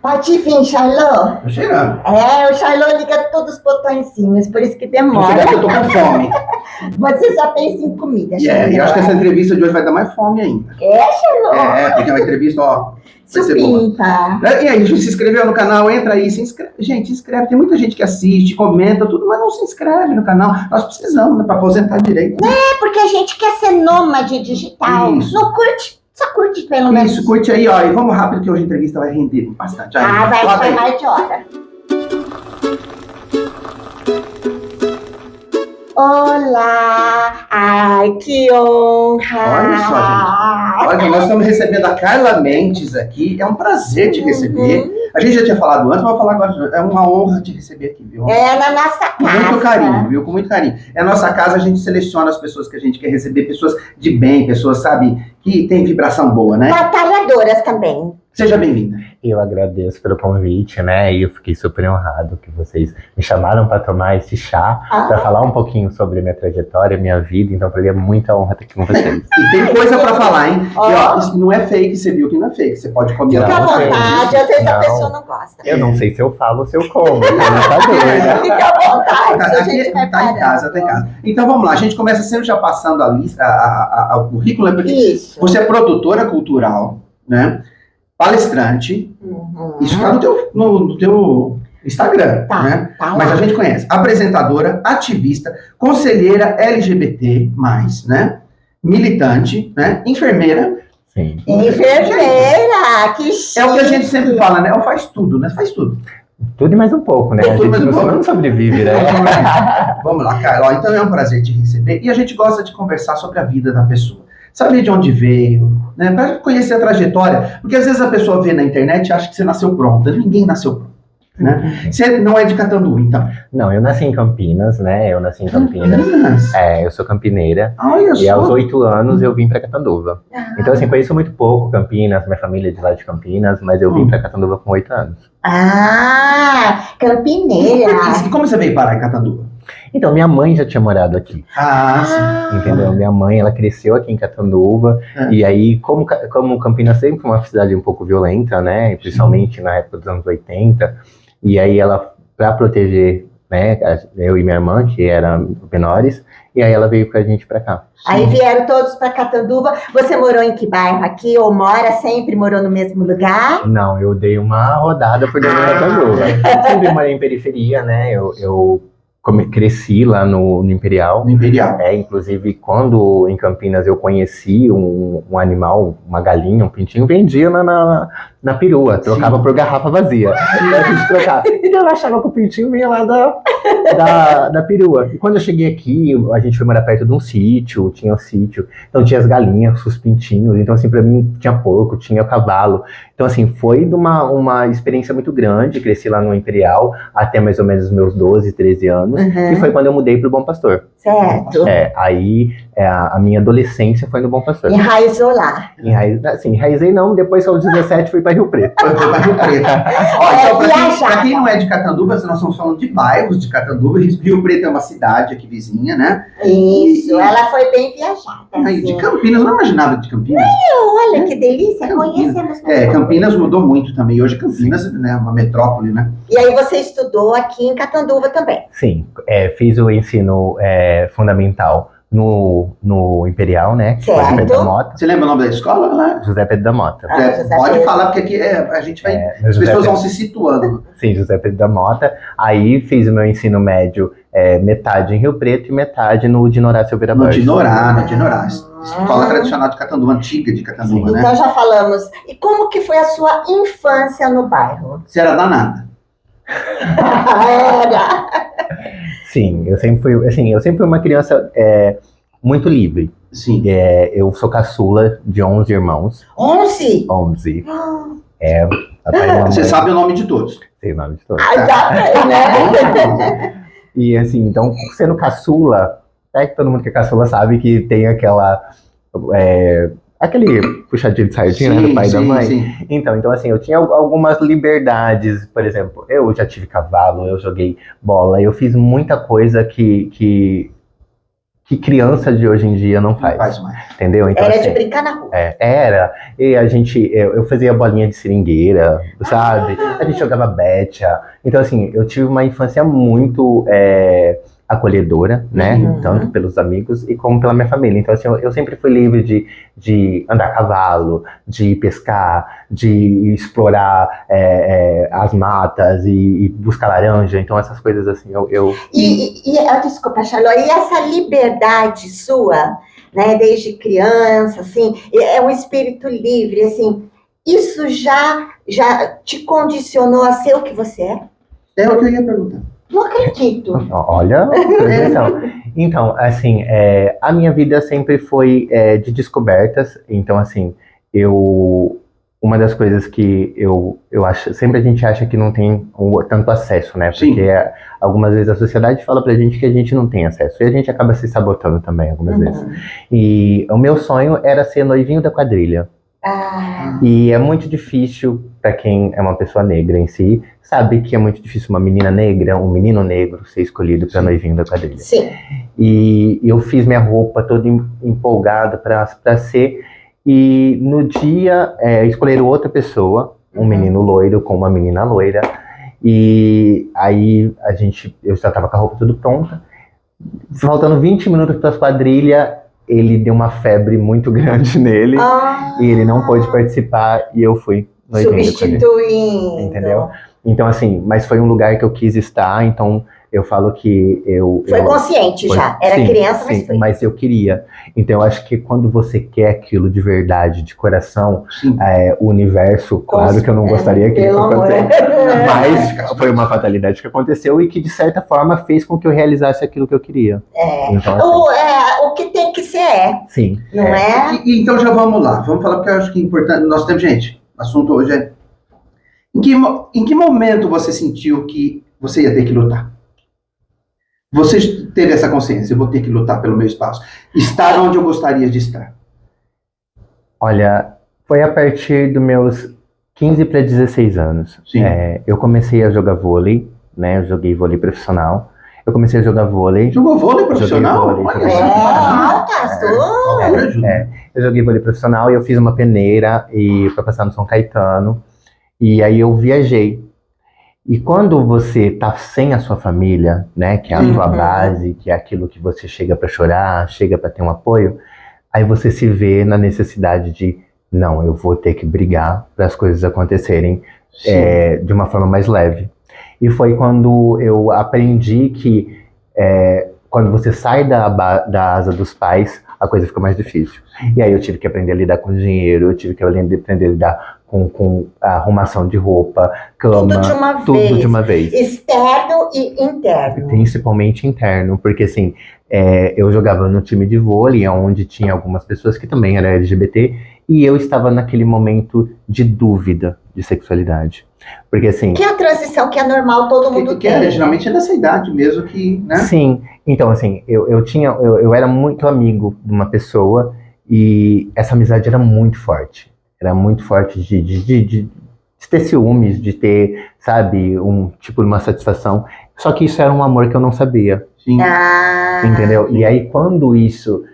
Pode vir, Charlot. Tô chegando. O Charlot liga todos os botõezinhos, por isso que Tô demora. chegando que eu tô com fome. Você só pensa em comida, Charlot. E eu acho que essa entrevista de hoje vai dar mais fome ainda. Charlot? Porque é uma entrevista, ó, vai ser boa. Supimpa. E aí, se inscreveu no canal, entra aí, se inscreve. Gente, se inscreve. Tem muita gente que assiste, comenta, tudo, mas não se inscreve no canal. Nós precisamos, né, pra aposentar direito. Porque a gente quer ser nômade digital. Isso. Não curte? Só curte pelo menos. Isso, curte aí, ó. E vamos rápido que hoje a entrevista vai render bastante. Aí, Vai roda ficar aí. mais de hora. Olá! Ai, que honra! Olha só, gente. Olha, nós estamos recebendo a Carla Mendes aqui. É um prazer te receber. A gente já tinha falado antes, mas vou falar agora. É uma honra te receber aqui, viu? É na nossa Com casa. muito carinho, viu? Com muito carinho. É a nossa casa, a gente seleciona as pessoas que a gente quer receber, pessoas de bem, pessoas, sabe, que tem vibração boa, né? Batalhadoras também. Seja bem-vinda. Eu agradeço pelo convite, né? E eu fiquei super honrado que vocês me chamaram para tomar esse chá, para falar um pouquinho sobre minha trajetória, minha vida. Então, para mim é muita honra estar aqui com vocês. E tem coisa pra falar, hein? E, ó, isso não é fake, você viu que não é fake. Você pode comer Fica à Não, vontade, às vezes a não. pessoa não gosta. Eu não sei se eu falo ou se eu como, eu não tá doida. Fica à vontade, a Aqui gente vai tá em parando. casa, tá em casa. Então vamos lá, a gente começa sempre já passando a lista, o currículo, porque Isso. você é produtora cultural, né? Palestrante, isso tá no teu Instagram, Tá, né? tá lá. Mas a gente conhece. Apresentadora, ativista, conselheira LGBT+, né? Militante, né? Enfermeira. Sim. Enfermeira, que chique. É o que a gente sempre fala, né? Ela faz tudo, né? Faz tudo. Tudo e mais um pouco, né? A Tudo e gente mais um pouco. não sobrevive, né? Vamos lá, Carla. Ó, então é um prazer te receber. E a gente gosta de conversar sobre a vida da pessoa. Saber de onde veio, né? Para conhecer a trajetória. Porque às vezes a pessoa vê na internet e acha que você nasceu pronta. Ninguém nasceu pronto, né? Você não é de Catanduva, então. Não, eu nasci em Campinas, né? Eu nasci em Campinas. Eu sou campineira. Olha E aos só. 8 anos eu vim para Catanduva. Então, assim, conheço muito pouco Campinas, minha família é de lá de Campinas, mas eu vim para Catanduva com 8 anos. Campineira. E como você veio parar em Catanduva? Então, minha mãe já tinha morado aqui, Sim. entendeu? Minha mãe, ela cresceu aqui em Catanduva, e aí, como Campinas sempre foi uma cidade um pouco violenta, né? Principalmente na época dos anos 80, e aí ela, para proteger, né, eu e minha irmã, que eram menores, e aí ela veio com a gente pra cá. Aí vieram todos para Catanduva. Você morou em que bairro aqui? Ou sempre morou no mesmo lugar? Não, eu dei uma rodada por dentro de Catanduva. Sempre morei em periferia, né? Eu cresci lá no Imperial. No Imperial. Inclusive, quando em Campinas eu conheci um animal, uma galinha, um pintinho, vendia na perua, trocava por garrafa vazia. Então, a gente trocava. Então eu achava que o pintinho vinha lá da perua. E quando eu cheguei aqui, a gente foi morar perto de um sítio, tinha um sítio, então tinha as galinhas, os pintinhos, então assim, pra mim tinha porco, tinha cavalo. Então assim, foi de uma experiência muito grande, cresci lá no Imperial, até mais ou menos os meus 12, 13 anos, e foi quando eu mudei pro Bom Pastor. Certo. Aí a minha adolescência foi no Bom Pastor. Enraizou lá. Enraizei não, depois aos 17 fui pra Rio Preto. Foi pra Rio Preto. Ó, então, viajar. pra quem não é de Catanduva, nós estamos falando de bairros de Catanduva. Rio Preto é uma cidade aqui vizinha, né? Isso, ela foi bem viajada. Aí, de assim. Campinas, eu não imaginava de Campinas. Olha que delícia, Campinas. conhecemos. Campinas mudou muito também. Hoje Campinas né, é uma metrópole, né? E aí você estudou aqui em Catanduva também. Sim, fiz o ensino fundamental no Imperial, né? Certo. José Pedro da Mota. Você lembra o nome da escola? Lá? José Pedro da Mota. José Pode Pedro. falar, porque aqui a gente vai. No As José pessoas Pedro. vão se situando. Sim, José Pedro da Mota. Aí fiz o meu ensino médio metade em Rio Preto e metade no Dinorá Silveira No Borges. Dinorá. Escola tradicional de Catanduva, antiga de Catanduva, né? Então já falamos. E como que foi a sua infância no bairro? Você era danada. Era. Sim, eu sempre fui uma criança muito livre. Sim. Eu sou caçula de 11 irmãos. 11? 11. Papai e mamãe. Você sabe o nome de todos. Sei o nome de todos. Já tem, né? E assim, então, sendo caçula, que todo mundo que é caçula sabe que tem aquele puxadinho de sardinha, né, do pai e da mãe. Sim. Então assim, eu tinha algumas liberdades, por exemplo, eu já tive cavalo, eu joguei bola, eu fiz muita coisa que que criança de hoje em dia não Não faz. faz mais. Entendeu? Então, Era assim, de brincar na rua. era. E eu fazia bolinha de seringueira, sabe? A gente jogava becha. Então, assim, eu tive uma infância muito acolhedora, né? Uhum. Tanto pelos amigos e como pela minha família. Então, assim, eu sempre fui livre de andar a cavalo, de pescar, de explorar as matas e buscar laranja. Então, essas coisas assim, Desculpa, Charlotte, e essa liberdade sua, né, desde criança, assim, é um espírito livre, assim, isso já te condicionou a ser o que você é? É o que eu ia perguntar. Não acredito. Olha, então, assim, a minha vida sempre foi de descobertas. Então, assim, uma das coisas que eu acho, sempre a gente acha que não tem tanto acesso, né? Sim. Porque algumas vezes a sociedade fala pra gente que a gente não tem acesso. E a gente acaba se sabotando também algumas vezes. E o meu sonho era ser noivinho da quadrilha. E é muito difícil para quem é uma pessoa negra em si, sabe que é muito difícil uma menina negra, um menino negro ser escolhido para noivinho da quadrilha. Sim. E eu fiz minha roupa toda empolgada para ser, e no dia escolheram outra pessoa, um menino loiro com uma menina loira, e aí eu já estava com a roupa tudo pronta, faltando 20 minutos para as quadrilhas, ele deu uma febre muito grande nele e ele não pôde participar e eu fui noivinho. Substituindo. Entendeu? Então, assim, mas foi um lugar que eu quis estar, então eu falo que Foi consciente já, era sim, criança, mas sim, foi. mas eu queria. Então, eu acho que quando você quer aquilo de verdade, de coração, o universo, claro que eu não gostaria que isso acontecesse, mas foi uma fatalidade que aconteceu e que, de certa forma, fez com que eu realizasse aquilo que eu queria. Então, assim, o que tem que ser sim. Não é? Então já vamos lá, vamos falar porque eu acho que é importante. Nós temos, gente, o assunto hoje é... Em que momento você sentiu que você ia ter que lutar? Você teve essa consciência, eu vou ter que lutar pelo meu espaço. Estar onde eu gostaria de estar. Olha, foi a partir dos meus 15 para 16 anos. Sim. Eu comecei a jogar vôlei, né? Eu joguei vôlei profissional. Eu comecei a jogar vôlei. Jogou vôlei profissional? Joguei vôlei profissional. Eu joguei vôlei profissional e eu fiz uma peneira para passar no São Caetano. E aí eu viajei. E quando você tá sem a sua família, né, que é a tua base, que é aquilo que você chega para chorar, chega para ter um apoio, aí você se vê na necessidade de, não, eu vou ter que brigar para as coisas acontecerem de uma forma mais leve. E foi quando eu aprendi que quando você sai da asa dos pais, a coisa fica mais difícil. E aí eu tive que aprender a lidar com dinheiro, eu tive que aprender a lidar com a arrumação de roupa, cama, tudo de uma vez. Externo e interno. Principalmente interno, porque assim, eu jogava no time de vôlei, onde tinha algumas pessoas que também eram LGBT, e eu estava naquele momento de dúvida de sexualidade. Porque assim... Que é a transição que é normal, todo mundo tem. Geralmente é dessa idade mesmo que, né? Sim, então assim, eu era muito amigo de uma pessoa e essa amizade era muito forte. Era muito forte de ter ciúmes, de ter, sabe, uma satisfação. Só que isso era um amor que eu não sabia. Sim. Entendeu? E aí quando isso,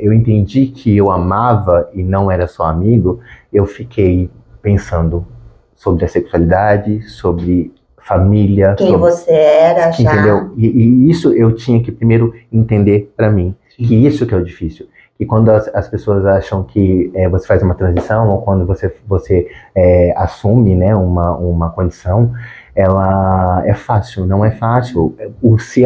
eu entendi que eu amava e não era só amigo, eu fiquei pensando sobre a sexualidade, sobre família. Quem você era já. Entendeu? E isso eu tinha que primeiro entender pra mim. Sim. Que isso que é o difícil. E quando as pessoas acham que você faz uma transição, ou quando você assume, né, uma condição, ela é fácil, não é fácil. O se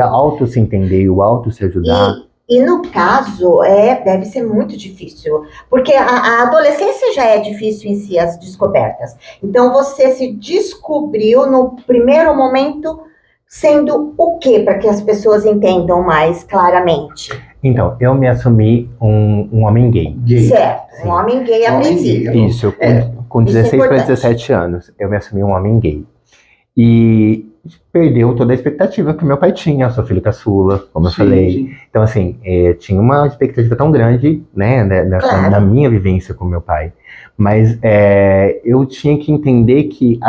entender e o se ajudar... E no caso, deve ser muito difícil, porque a adolescência já é difícil em si, as descobertas. Então, você se descobriu no primeiro momento sendo o quê, para que as pessoas entendam mais claramente? Então, eu me assumi um homem gay. Certo, sim. Um homem gay a princípio. Isso, com 16 para 17 anos, eu me assumi um homem gay. E perdeu toda a expectativa que meu pai tinha, eu sou filho caçula, como eu falei. Sim. Então, assim, tinha uma expectativa tão grande, né, na minha vivência com meu pai. Mas eu tinha que entender que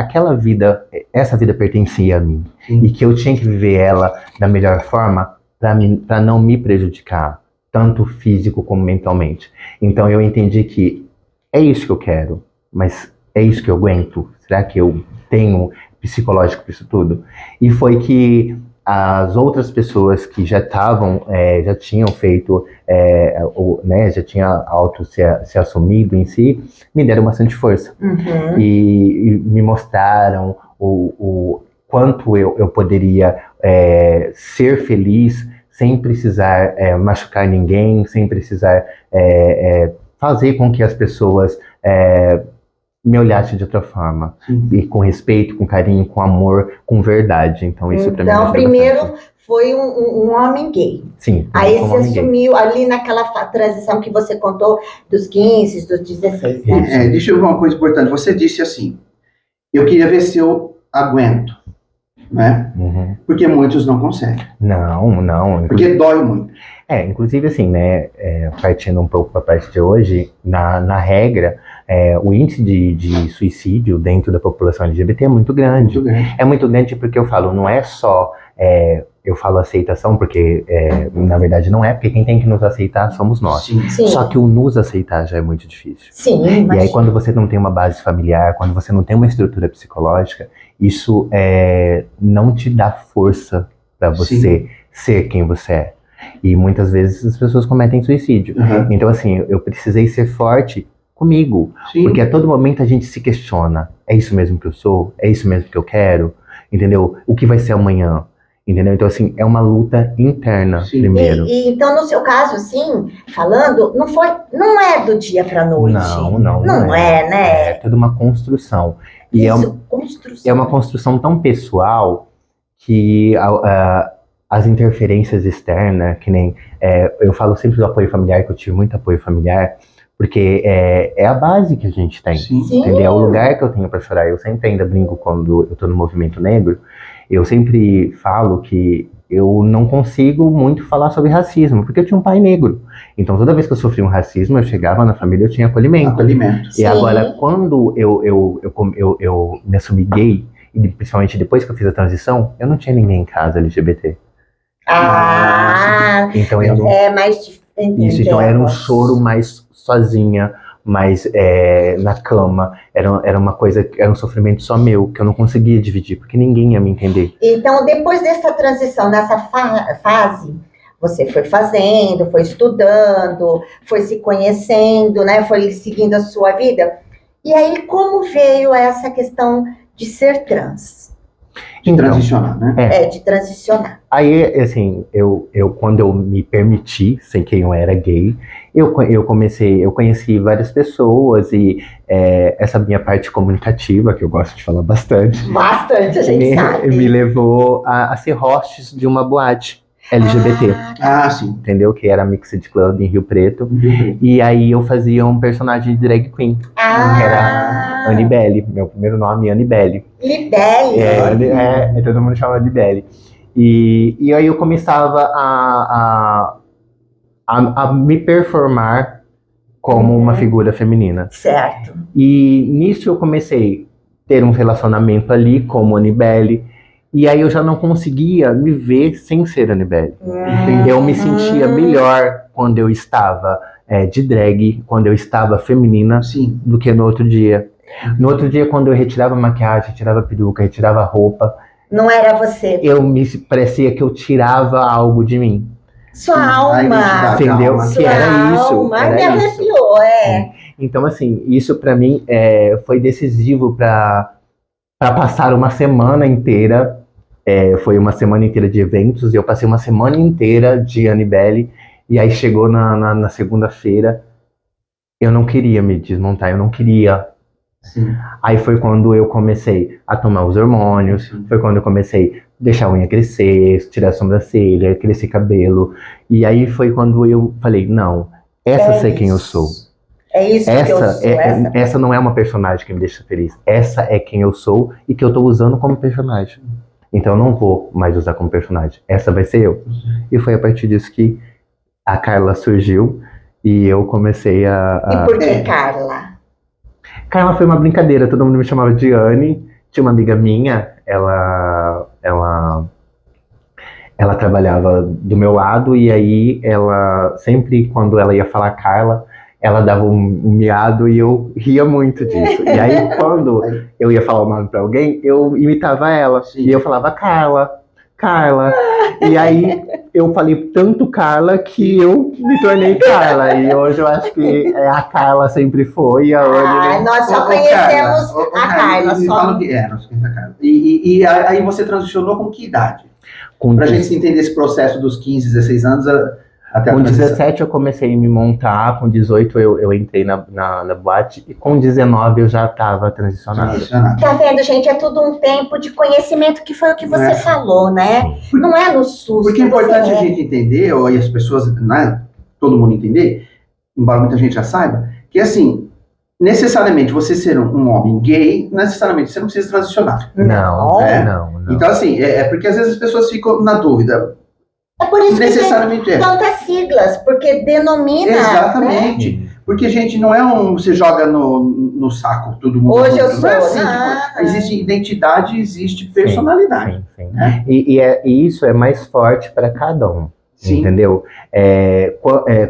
essa vida pertencia a mim. Sim. E que eu tinha que viver ela da melhor forma para não me prejudicar, tanto físico como mentalmente. Então eu entendi que é isso que eu quero, mas é isso que eu aguento? Será que eu tenho psicológico para isso tudo? E foi que as outras pessoas que já estavam, já tinham feito, né, já tinha se assumido em si, me deram bastante força. Uhum. E me mostraram o quanto eu poderia ser feliz sem precisar machucar ninguém, sem precisar fazer com que as pessoas me olhassem de outra forma. E com respeito, com carinho, com amor, com verdade. Então isso para mim me Então, ajuda primeiro bastante. foi um homem gay. Sim, Aí como você homem gay. assumiu ali naquela transição que você contou dos 15, dos 16, né? Deixa eu ver uma coisa importante. Você disse assim, eu queria ver se eu aguento, né? Uhum. Porque muitos não conseguem. Não. Porque dói muito. Inclusive assim, né, partindo um pouco para a parte de hoje, na regra, o índice de suicídio dentro da população LGBT é muito grande. Muito grande. É muito grande porque eu falo, não é só, eu falo aceitação, porque na verdade não é, porque quem tem que nos aceitar somos nós. Sim. Sim. Só que o nos aceitar já é muito difícil. Sim, E aí imagina. quando você não tem uma base familiar, quando você não tem uma estrutura psicológica, isso não te dá força para você ser quem você é. E muitas vezes as pessoas cometem suicídio. Uhum. Então assim, eu precisei ser forte comigo. Sim. Porque a todo momento a gente se questiona. É isso mesmo que eu sou? É isso mesmo que eu quero? Entendeu? O que vai ser amanhã? Entendeu? Então assim, é uma luta interna primeiro. Então, no seu caso, assim, falando, não é do dia pra noite. Não é, né? É toda uma construção. E construção. é uma construção tão pessoal que as interferências externas, que nem eu falo sempre do apoio familiar, que eu tive muito apoio familiar, porque é a base que a gente tem. Sim. Entendeu? É o lugar que eu tenho para chorar. Eu sempre ainda brinco quando eu tô no movimento negro, eu sempre falo que eu não consigo muito falar sobre racismo, porque eu tinha um pai negro. Então toda vez que eu sofri um racismo, eu chegava na família, eu tinha acolhimento. E Sim. agora, quando eu me assumi gay, e principalmente depois que eu fiz a transição, eu não tinha ninguém em casa LGBT. Então eu não... É mais... Isso, então era um choro mais sozinha, mais na cama. Era uma coisa, era um sofrimento só meu, que eu não conseguia dividir, porque ninguém ia me entender. Então, depois dessa transição, nessa fase, você foi fazendo, foi estudando, foi se conhecendo, né? Foi seguindo a sua vida. E aí, como veio essa questão de ser trans? De transicionar, né? De transicionar. Aí, assim, quando eu me permiti ser quem eu era gay, eu conheci várias pessoas e essa minha parte comunicativa, que eu gosto de falar bastante. Bastante, a gente sabe. Me levou a ser host de uma boate LGBT. Sim. Entendeu? Que era a Mixed Club em Rio Preto. E aí eu fazia um personagem de drag queen. Que era Anibele. Meu primeiro nome é Anibele. Libele. Todo mundo chama Libele. E aí eu começava a me performar como uma figura feminina. Certo. E nisso eu comecei a ter um relacionamento ali como Anibele. E aí eu já não conseguia me ver sem ser Anibele. Eu me sentia melhor quando eu estava de drag, quando eu estava feminina, do que no outro dia. No outro dia, quando eu retirava a maquiagem, retirava a peruca, retirava a roupa... Não era você. Parecia que eu tirava algo de mim. Sua alma. Entendeu? Sua que era isso. Alma. Era me arrepiou, Então, assim, isso pra mim foi decisivo pra passar uma semana inteira. Foi uma semana inteira de eventos e eu passei uma semana inteira de Anibele. E aí chegou na segunda-feira, eu não queria me desmontar, eu não queria. Aí foi quando eu comecei a tomar os hormônios, foi quando eu comecei a deixar a unha crescer, tirar a sobrancelha, crescer cabelo. E aí foi quando eu falei, não, sei quem eu sou. É isso que eu sou. Essa não é uma personagem que me deixa feliz. Essa é quem eu sou e que eu tô usando como personagem. Então eu não vou mais usar como personagem. Essa vai ser eu. E foi a partir disso que a Carla surgiu e eu comecei a... E por que Carla? Carla foi uma brincadeira, todo mundo me chamava de Anne. Tinha uma amiga minha, ela ela trabalhava do meu lado e aí ela, sempre quando ela ia falar Carla, ela dava um miado e eu ria muito disso. E aí quando eu ia falar o nome pra alguém, eu imitava ela. Sim. E eu falava Carla, Carla. E aí eu falei tanto Carla que eu me tornei Carla. E hoje eu acho que a Carla sempre foi. A Anne, Nós só Ô, conhecemos Carla, a Carla. me Só. fala o que é, nós conhecemos a Carla. E aí você transicionou com que idade? com, Pra gente entender esse processo dos 15, 16 anos até a com transição. 17 eu comecei a me montar, com 18 eu entrei na boate e com 19 eu já estava transicionado. Transicionado. Tá vendo, gente? É tudo um tempo de conhecimento, que foi o que você falou, né? Sim. Não é no susto. Porque é importante você a gente entender, ou aí as pessoas, né, todo mundo entender, embora muita gente já saiba, que assim, necessariamente você ser um homem gay, necessariamente você não precisa transicionar. Não, É? não. Então assim, é porque às vezes as pessoas ficam na dúvida. É por isso que tem Necessariamente é. tantas siglas, porque denomina. Né? Exatamente. Porque, gente, não é você joga no saco todo mundo. Hoje eu Não sou. é assim, Não. existe identidade, existe personalidade. Sim. Né? E isso é mais forte para cada um. Sim. Entendeu?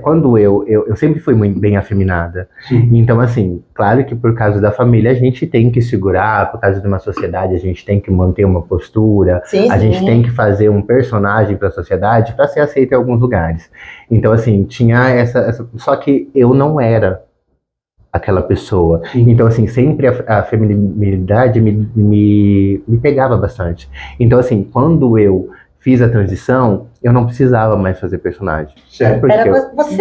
Quando eu sempre fui muito bem afeminada. Sim. Então, assim, claro que por causa da família a gente tem que segurar, por causa de uma sociedade a gente tem que manter uma postura, Sim, a gente tem que fazer um personagem para a sociedade para ser aceito em alguns lugares. Então, assim, tinha essa. Só que eu não era aquela pessoa. Sim. Então, assim, sempre a feminilidade me pegava bastante. Então, assim, quando eu fiz a transição, eu não precisava mais fazer personagem. Certo. Porque Era você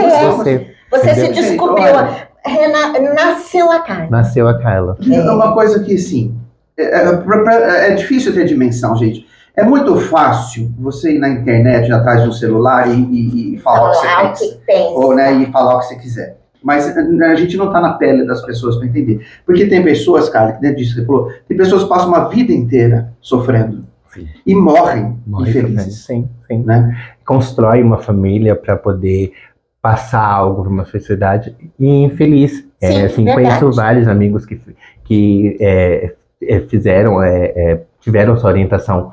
se entendeu? descobriu. Nasceu a Carla. Nasceu a Carla. É uma coisa que, assim, é difícil ter dimensão, gente. É muito fácil você ir na internet, atrás de um celular e falar o que você pensa. Ou, né, e falar o que você quiser. Mas a gente não está na pele das pessoas para entender. Porque tem pessoas, cara, que dentro disso que você falou, tem pessoas que passam uma vida inteira sofrendo. Sim. E morrem infelizes. Sim. Né? Constrói uma família para poder passar algo para uma sociedade e infeliz. Sim, Assim, verdade. conheço vários amigos que tiveram sua orientação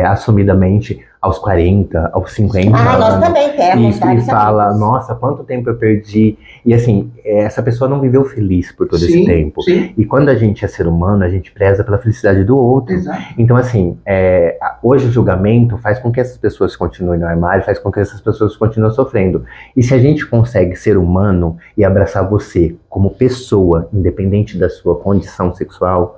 assumidamente aos 40, aos 50 nós anos. também temos. E fala, nossa, quanto tempo eu perdi. E assim, essa pessoa não viveu feliz por todo esse tempo. Sim. E quando a gente é ser humano, a gente preza pela felicidade do outro. Exato. Então, assim, hoje o julgamento faz com que essas pessoas continuem no armário, faz com que essas pessoas continuem sofrendo. E se a gente consegue ser humano e abraçar você como pessoa, independente da sua condição sexual,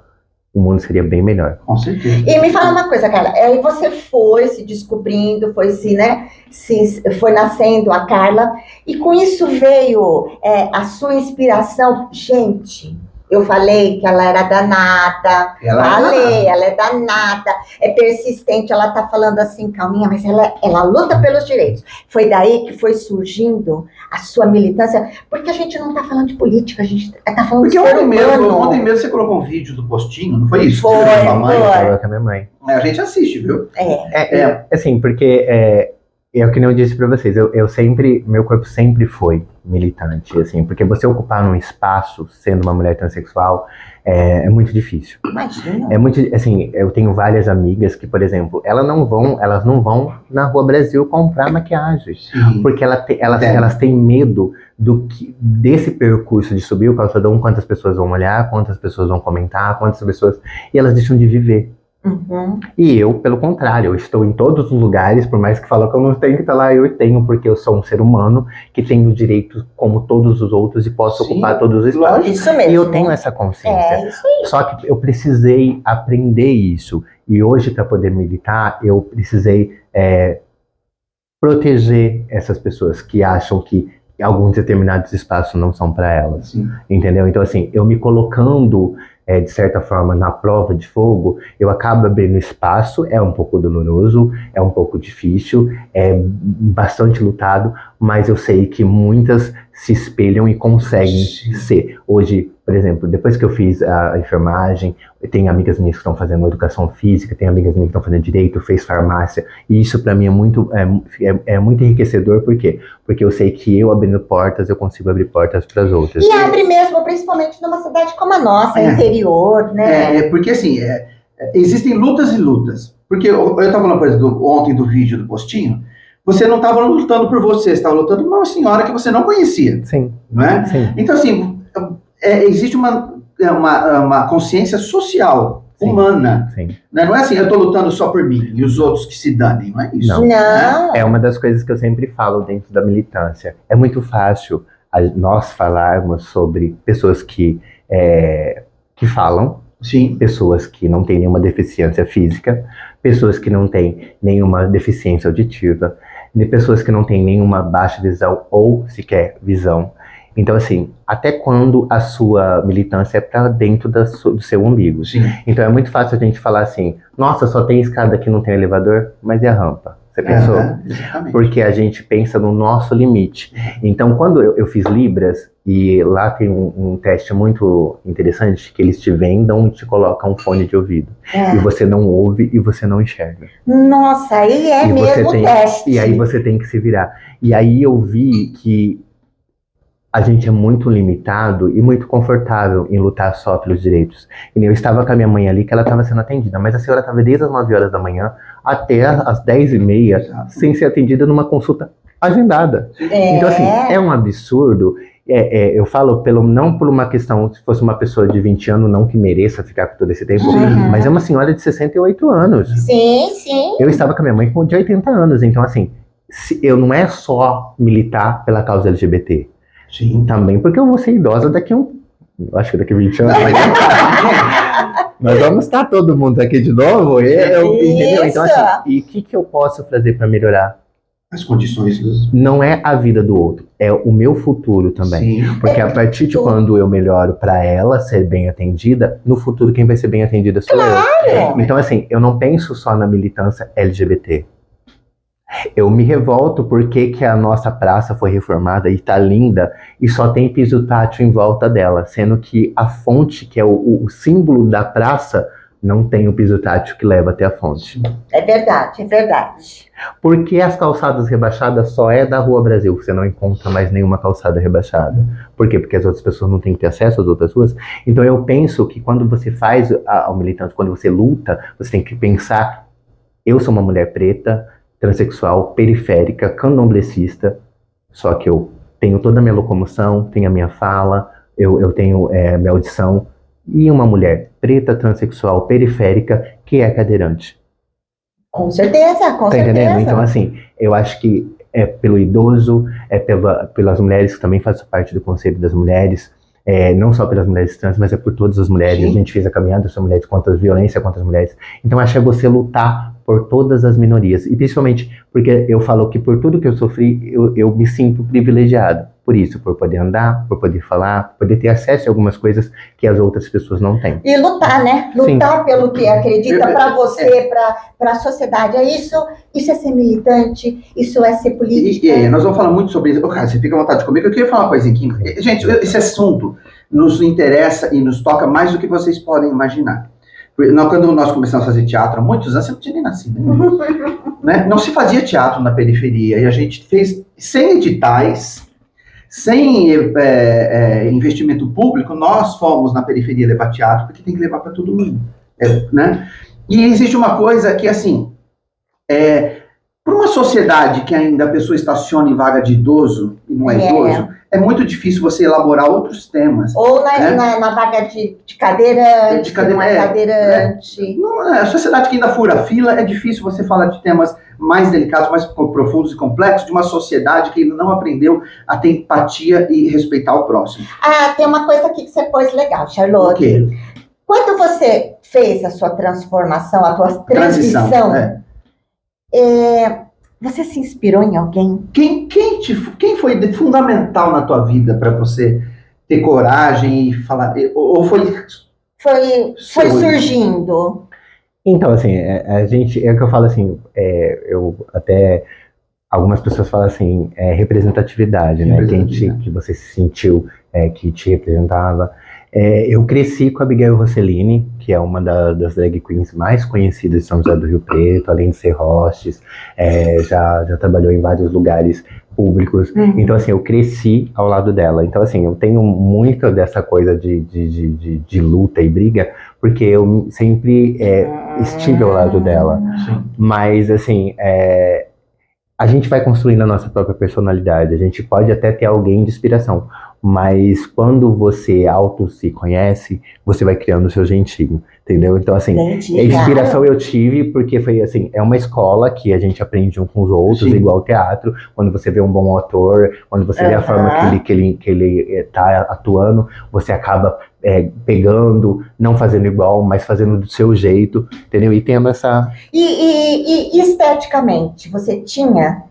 o mundo seria bem melhor. Com certeza. E me fala uma coisa, Carla. Aí você foi se descobrindo, foi nascendo a Carla, e com isso veio a sua inspiração. Gente, eu falei que ela era danada. Ela é danada, é persistente, ela tá falando assim, calminha, mas ela luta pelos direitos. Foi daí que foi surgindo a sua militância, porque a gente não tá falando de política, a gente tá falando de ser humano. Ontem mesmo você colocou um vídeo do Postinho, não foi isso? Foi. Falou com a minha mãe. A gente assiste, viu? Assim, porque é o que eu disse pra vocês, meu corpo sempre foi militante, assim, porque você ocupar um espaço sendo uma mulher transexual é muito difícil. Imagina. É muito, assim, eu tenho várias amigas que, por exemplo, elas não vão na Rua Brasil comprar maquiagem, porque elas têm medo desse percurso de subir o calçadão, quantas pessoas vão olhar, quantas pessoas vão comentar, e elas deixam de viver. Uhum. E eu, pelo contrário, eu estou em todos os lugares, por mais que falam que eu não tenho que estar lá, eu tenho, porque eu sou um ser humano que tenho direitos como todos os outros e posso ocupar todos os espaços. Isso mesmo. E eu tenho essa consciência. Isso aí. Só que eu precisei aprender isso. E hoje, para poder militar, eu precisei proteger essas pessoas que acham que alguns determinados espaços não são para elas. Sim. Entendeu? Então, assim, eu me colocando de certa forma, na prova de fogo, eu acabo abrindo espaço, é um pouco doloroso, é um pouco difícil, é bastante lutado, mas eu sei que muitas se espelham e conseguem ser. Hoje, por exemplo, depois que eu fiz a enfermagem, tem amigas minhas que estão fazendo educação física, tem amigas minhas que estão fazendo direito, fez farmácia, e isso para mim é muito enriquecedor, por quê? Porque eu sei que eu abrindo portas, eu consigo abrir portas para as outras. E abre mesmo, principalmente numa cidade como a nossa, interior, né? Porque assim, existem lutas e lutas. Porque eu estava falando, por exemplo, ontem do vídeo do postinho, você não estava lutando por você estava lutando por uma senhora que você não conhecia. Sim. Não é? Sim. Então, assim, existe uma consciência social, Sim. humana. Sim. Né? Não é assim, eu estou lutando só por mim e os outros que se danem, não é isso? Não. Né? É uma das coisas que eu sempre falo dentro da militância. É muito fácil nós falarmos sobre pessoas que falam, Sim. pessoas que não têm nenhuma deficiência física, pessoas que não têm nenhuma deficiência auditiva, pessoas que não têm nenhuma baixa visão ou sequer visão. Então, assim, até quando a sua militância é para dentro do seu umbigo. Sim. Então, é muito fácil a gente falar assim, nossa, só tem escada aqui, não tem elevador, mas e a rampa? Você pensou? Exatamente. Porque a gente pensa no nosso limite. Então, quando eu fiz Libras, e lá tem um teste muito interessante, que eles te vendam e te colocam um fone de ouvido. E você não ouve e você não enxerga. Nossa, aí é e mesmo teste. E aí você tem que se virar. E aí eu vi que a gente é muito limitado e muito confortável em lutar só pelos direitos. E eu estava com a minha mãe ali, que ela estava sendo atendida, mas a senhora estava desde as 9 horas da manhã até as 10h30, sem ser atendida numa consulta agendada. Então, assim, é um absurdo. Eu falo não por uma questão, se fosse uma pessoa de 20 anos, não que mereça ficar por todo esse tempo, mas é uma senhora de 68 anos. Sim, sim. Eu estava com a minha mãe de 80 anos, então, assim, eu não é só militar pela causa LGBT. Sim. Também porque eu vou ser idosa acho que daqui a 20 anos. Nós vamos estar todo mundo aqui de novo, entendeu? Então, assim, e o que eu posso fazer para melhorar? As condições Não é a vida do outro, é o meu futuro também. Sim. Porque a partir de quando eu melhoro para ela ser bem atendida, no futuro quem vai ser bem atendida sou eu. Então, assim, eu não penso só na militância LGBT. Eu me revolto porque que a nossa praça foi reformada e tá linda e só tem piso tátil em volta dela, sendo que a fonte, que é o símbolo da praça, não tem o piso tátil que leva até a fonte. É verdade, é verdade. Porque as calçadas rebaixadas só é da Rua Brasil, você não encontra mais nenhuma calçada rebaixada. Por quê? Porque as outras pessoas não têm que ter acesso às outras ruas. Então eu penso que quando você faz o militante, quando você luta, você tem que pensar, eu sou uma mulher preta, transexual, periférica, candomblecista, só que eu tenho toda a minha locomoção, tenho a minha fala, eu tenho minha audição, e uma mulher preta, transexual, periférica, que é cadeirante. Com certeza, com certeza. Entendendo? Então, assim, eu acho que é pelo idoso, pelas mulheres que também fazem parte do Conselho das Mulheres, não só pelas mulheres trans, mas é por todas as mulheres. Sim. A gente fez a caminhada das mulheres contra a violência contra as mulheres. Então, acho que é você lutar por todas as minorias. E principalmente porque eu falo que por tudo que eu sofri, eu me sinto privilegiado. Por isso, por poder andar, por poder falar, por poder ter acesso a algumas coisas que as outras pessoas não têm. E lutar, né? Lutar Sim. pelo que acredita para você, para a sociedade. Isso é ser militante, isso é ser política. E nós vamos falar muito sobre isso. Cara, você fica à vontade comigo. Eu queria falar uma coisinha aqui. Gente, esse assunto nos interessa e nos toca mais do que vocês podem imaginar. Quando nós começamos a fazer teatro há muitos anos, você não tinha nem nascido ainda. Né? Não se fazia teatro na periferia. E a gente fez sem editais, sem investimento público, nós fomos na periferia levar teatro, porque tem que levar para todo mundo. Né? E existe uma coisa que, assim, para uma sociedade que ainda a pessoa estaciona em vaga de idoso e não é idoso, é muito difícil você elaborar outros temas. Ou na vaga de cadeirante, não é cadeirante. A sociedade que ainda fura fila, é difícil você falar de temas mais delicados, mais profundos e complexos, de uma sociedade que ainda não aprendeu a ter empatia e respeitar o próximo. Tem uma coisa aqui que você pôs legal, Charlotte. O quê? Quando você fez a sua transformação, a tua transição, você se inspirou em alguém? Quem foi fundamental na tua vida para você ter coragem e falar? Ou foi surgindo? Então, assim, a gente, é o que eu falo assim, eu até, algumas pessoas falam assim, representatividade, né? Que você se sentiu que te representava. Eu cresci com a Abigail Rossellini, que é uma das drag queens mais conhecidas de São José do Rio Preto, além de ser hostes, já trabalhou em vários lugares públicos. Então, assim, eu cresci ao lado dela. Então, assim, eu tenho muito dessa coisa de luta e briga, porque eu sempre estive ao lado dela. Sim. Mas, assim, a gente vai construindo a nossa própria personalidade. A gente pode até ter alguém de inspiração, mas quando você auto se conhece, você vai criando o seu jeitinho, entendeu? Então, assim, Entendi, a inspiração claro. eu tive porque foi assim, é uma escola que a gente aprende um com os outros, Sim. igual ao teatro, quando você vê um bom ator, quando você vê a forma que ele tá atuando, você acaba pegando, não fazendo igual, mas fazendo do seu jeito, entendeu? E tendo essa... E esteticamente, você tinha,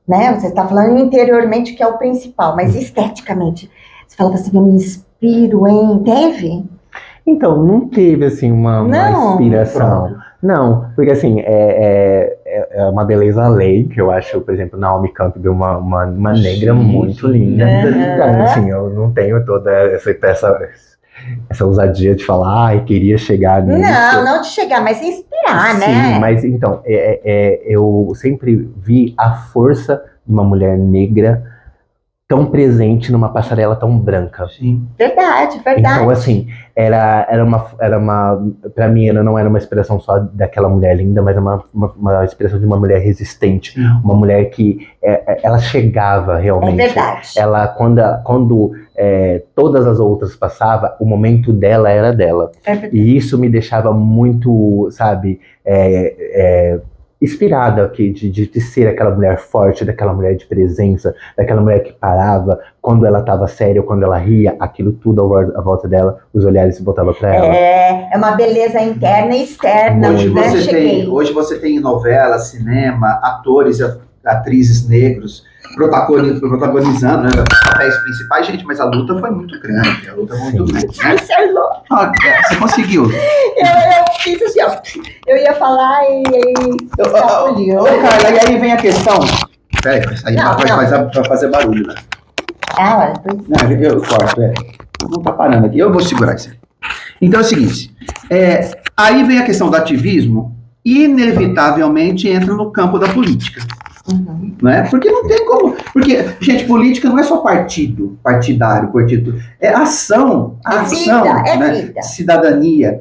né? Você está falando interiormente, que é o principal, mas esteticamente, você falava assim, eu me inspiro em... Teve? Então, não teve, assim, uma Não. inspiração. Não, porque, assim, é uma beleza além, que eu acho, por exemplo, Naomi Campbell, uma negra muito linda. Então, assim, eu não tenho toda essa ousadia de falar, ai, queria chegar nisso. Não de chegar, mas inspirar, né? Sim, mas, então, eu sempre vi a força de uma mulher negra tão presente numa passarela tão branca. Sim. Verdade. Então, assim, era uma, pra mim, ela não era uma inspiração só daquela mulher linda, mas uma inspiração de uma mulher resistente, uma mulher que ela chegava realmente. É verdade. Ela, quando todas as outras passavam, o momento dela era dela. É verdade. E isso me deixava muito, sabe, inspirada de ser aquela mulher forte, daquela mulher de presença, daquela mulher que parava quando ela estava séria, quando ela ria, aquilo tudo à volta dela, os olhares se voltavam para ela. É uma beleza interna e externa. Hoje você tem novela, cinema, atores e atrizes negros protagonizando, né, papéis principais. Gente, mas a luta foi muito grande. A luta foi muito grande. Né? Você conseguiu. Eu fiz assim, ó. Eu ia falar e escapuliu. Ô, Carla, e aí vem a questão. Peraí, aí vai fazer barulho, né? Olha, pois não, eu corto, não tá parando aqui, eu vou segurar isso aí. Então é o seguinte, aí vem a questão do ativismo, inevitavelmente entra no campo da política. Uhum. Né? Porque não tem como. Porque, gente, política não é só partidário, é ação, vida, né? vida. Cidadania.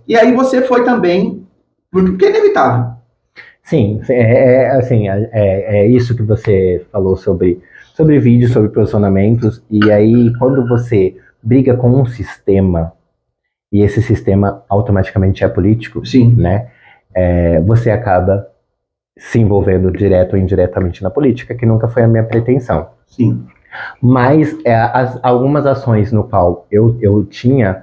E aí você foi também, porque é inevitável. Sim, assim, isso que você falou sobre vídeos, sobre posicionamentos, e aí quando você briga com um sistema, e esse sistema automaticamente é político, sim, né? Você acaba se envolvendo direto ou indiretamente na política, que nunca foi a minha pretensão. Sim. Mas algumas ações no qual eu tinha,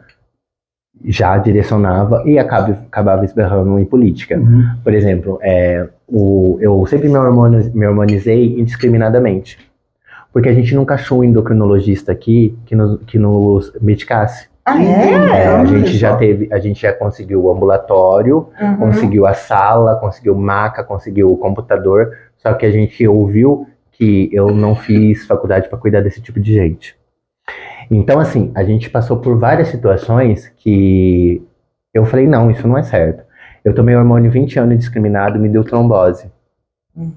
já direcionava e acabava esbarrando em política. Uhum. Por exemplo, eu sempre me hormonizei indiscriminadamente, porque a gente nunca achou um endocrinologista aqui que nos medicasse. A gente já conseguiu o ambulatório, conseguiu a sala, conseguiu maca, conseguiu o computador, só que a gente ouviu que eu não fiz faculdade para cuidar desse tipo de gente. Então, assim, a gente passou por várias situações que eu falei, não, isso não é certo. Eu tomei hormônio 20 anos indiscriminado, me deu trombose.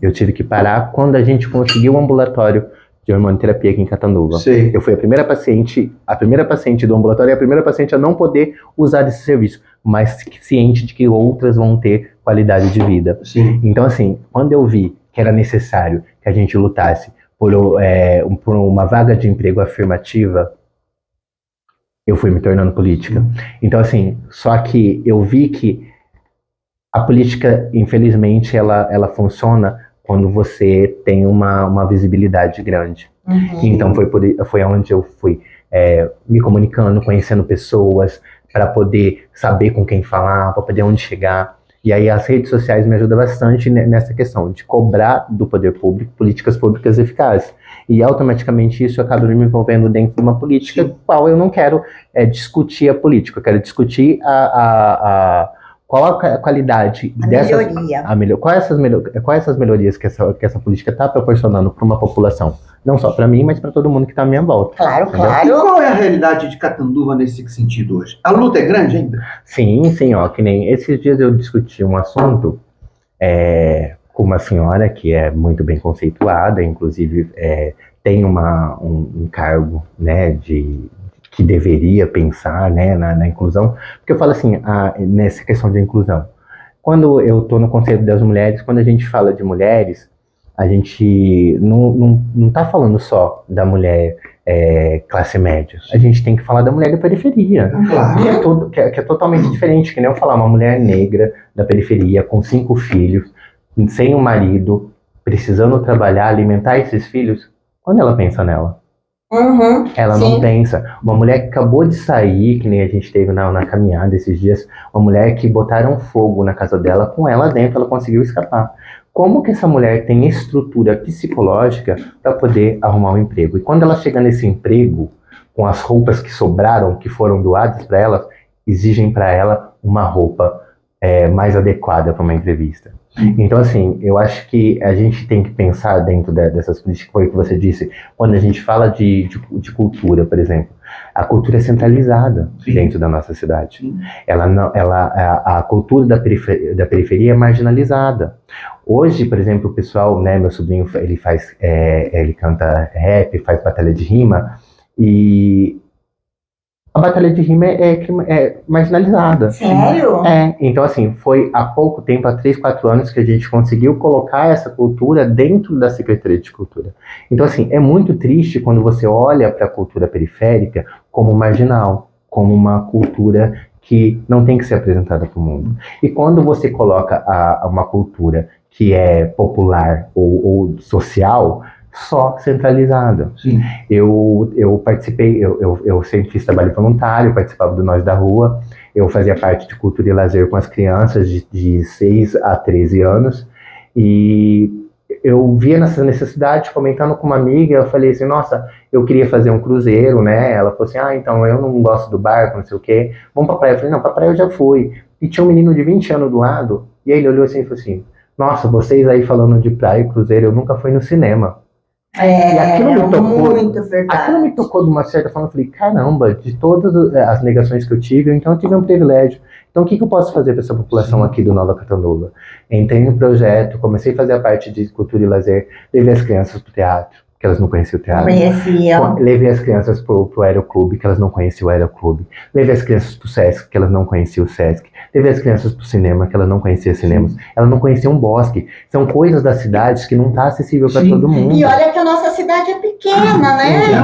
Eu tive que parar quando a gente conseguiu o ambulatório de hormonoterapia aqui em Catanduva. Sim. Eu fui a primeira paciente do ambulatório e a primeira paciente a não poder usar esse serviço, mas ciente de que outras vão ter qualidade de vida. Sim. Então, assim, quando eu vi que era necessário que a gente lutasse por uma vaga de emprego afirmativa, eu fui me tornando política. Então, assim, só que eu vi que a política, infelizmente, ela funciona quando você tem uma visibilidade grande. Então foi onde eu fui me comunicando, conhecendo pessoas, para poder saber com quem falar, para poder onde chegar. E aí as redes sociais me ajudam bastante nessa questão de cobrar do poder público políticas públicas eficazes. E automaticamente isso acaba me envolvendo dentro de uma política qual eu não quero discutir a política, eu quero discutir qual a qualidade dessas... Melhoria. Quais essas melhorias que essa política está proporcionando para uma população? Não só para mim, mas para todo mundo que está à minha volta. Claro, entendeu? claro. E qual é a realidade de Catanduva nesse sentido hoje? A luta é grande ainda? Sim, ó, que nem esses dias eu discuti um assunto com uma senhora que é muito bem conceituada, inclusive tem um cargo, né, que deveria pensar, né, na inclusão, porque eu falo assim, nessa questão de inclusão, quando eu estou no Conselho das Mulheres, quando a gente fala de mulheres, a gente não está falando só da mulher classe média. A gente tem que falar da mulher da periferia. Claro. Que é totalmente diferente, que nem eu falar uma mulher negra da periferia, com 5 filhos, sem um marido, precisando trabalhar, alimentar esses filhos. Quando ela pensa nela? Ela sim. não pensa. Uma mulher que acabou de sair, que nem a gente teve na caminhada esses dias, uma mulher que botaram fogo na casa dela, com ela dentro, ela conseguiu escapar. Como que essa mulher tem estrutura psicológica para poder arrumar um emprego? E quando ela chega nesse emprego, com as roupas que sobraram, que foram doadas para ela, exigem para ela uma roupa mais adequada para uma entrevista. Então, assim, eu acho que a gente tem que pensar dentro dessas políticas, que foi o que você disse, quando a gente fala de cultura, por exemplo. A cultura é centralizada dentro da nossa cidade. A cultura da periferia é marginalizada. Hoje, por exemplo, o pessoal, né, meu sobrinho, ele canta rap, faz batalha de rima, e a batalha de rima é marginalizada. Sério? Então assim, foi há pouco tempo, há 3, 4 anos, que a gente conseguiu colocar essa cultura dentro da Secretaria de Cultura. Então assim, é muito triste quando você olha para a cultura periférica como marginal, como uma cultura que não tem que ser apresentada para o mundo. E quando você coloca uma cultura que é popular ou social, só centralizada. Sim. Eu participei, eu sempre fiz trabalho voluntário, participava do Nós da Rua, eu fazia parte de cultura e lazer com as crianças de 6 a 13 anos, e eu via nessa necessidade, comentando com uma amiga, eu falei assim, nossa, eu queria fazer um cruzeiro, né? Ela falou assim, então eu não gosto do barco, não sei o quê, vamos pra praia. Eu falei, não, pra praia eu já fui. E tinha um menino de 20 anos do lado, e aí ele olhou assim e falou assim, nossa, vocês aí falando de praia e cruzeiro, eu nunca fui no cinema. E aquilo me tocou, muito verdade. aquilo me tocou de uma certa forma. Eu falei, caramba, de todas as negações que eu tive, então eu tive um privilégio. Então o que eu posso fazer para essa população aqui do Nova Catanduva? Entrei no projeto, comecei a fazer a parte de cultura e lazer, levei as crianças para o teatro, que elas não conheciam o teatro. Conheciam. Levei as crianças pro Aeroclube, que elas não conheciam o Aeroclube. Levei as crianças pro Sesc, que elas não conheciam o Sesc. Levei as crianças pro cinema, que elas não conheciam cinemas. Elas não conheciam um bosque. São coisas das cidades que não tá acessível para todo mundo. E olha que a nossa cidade é pequena, né?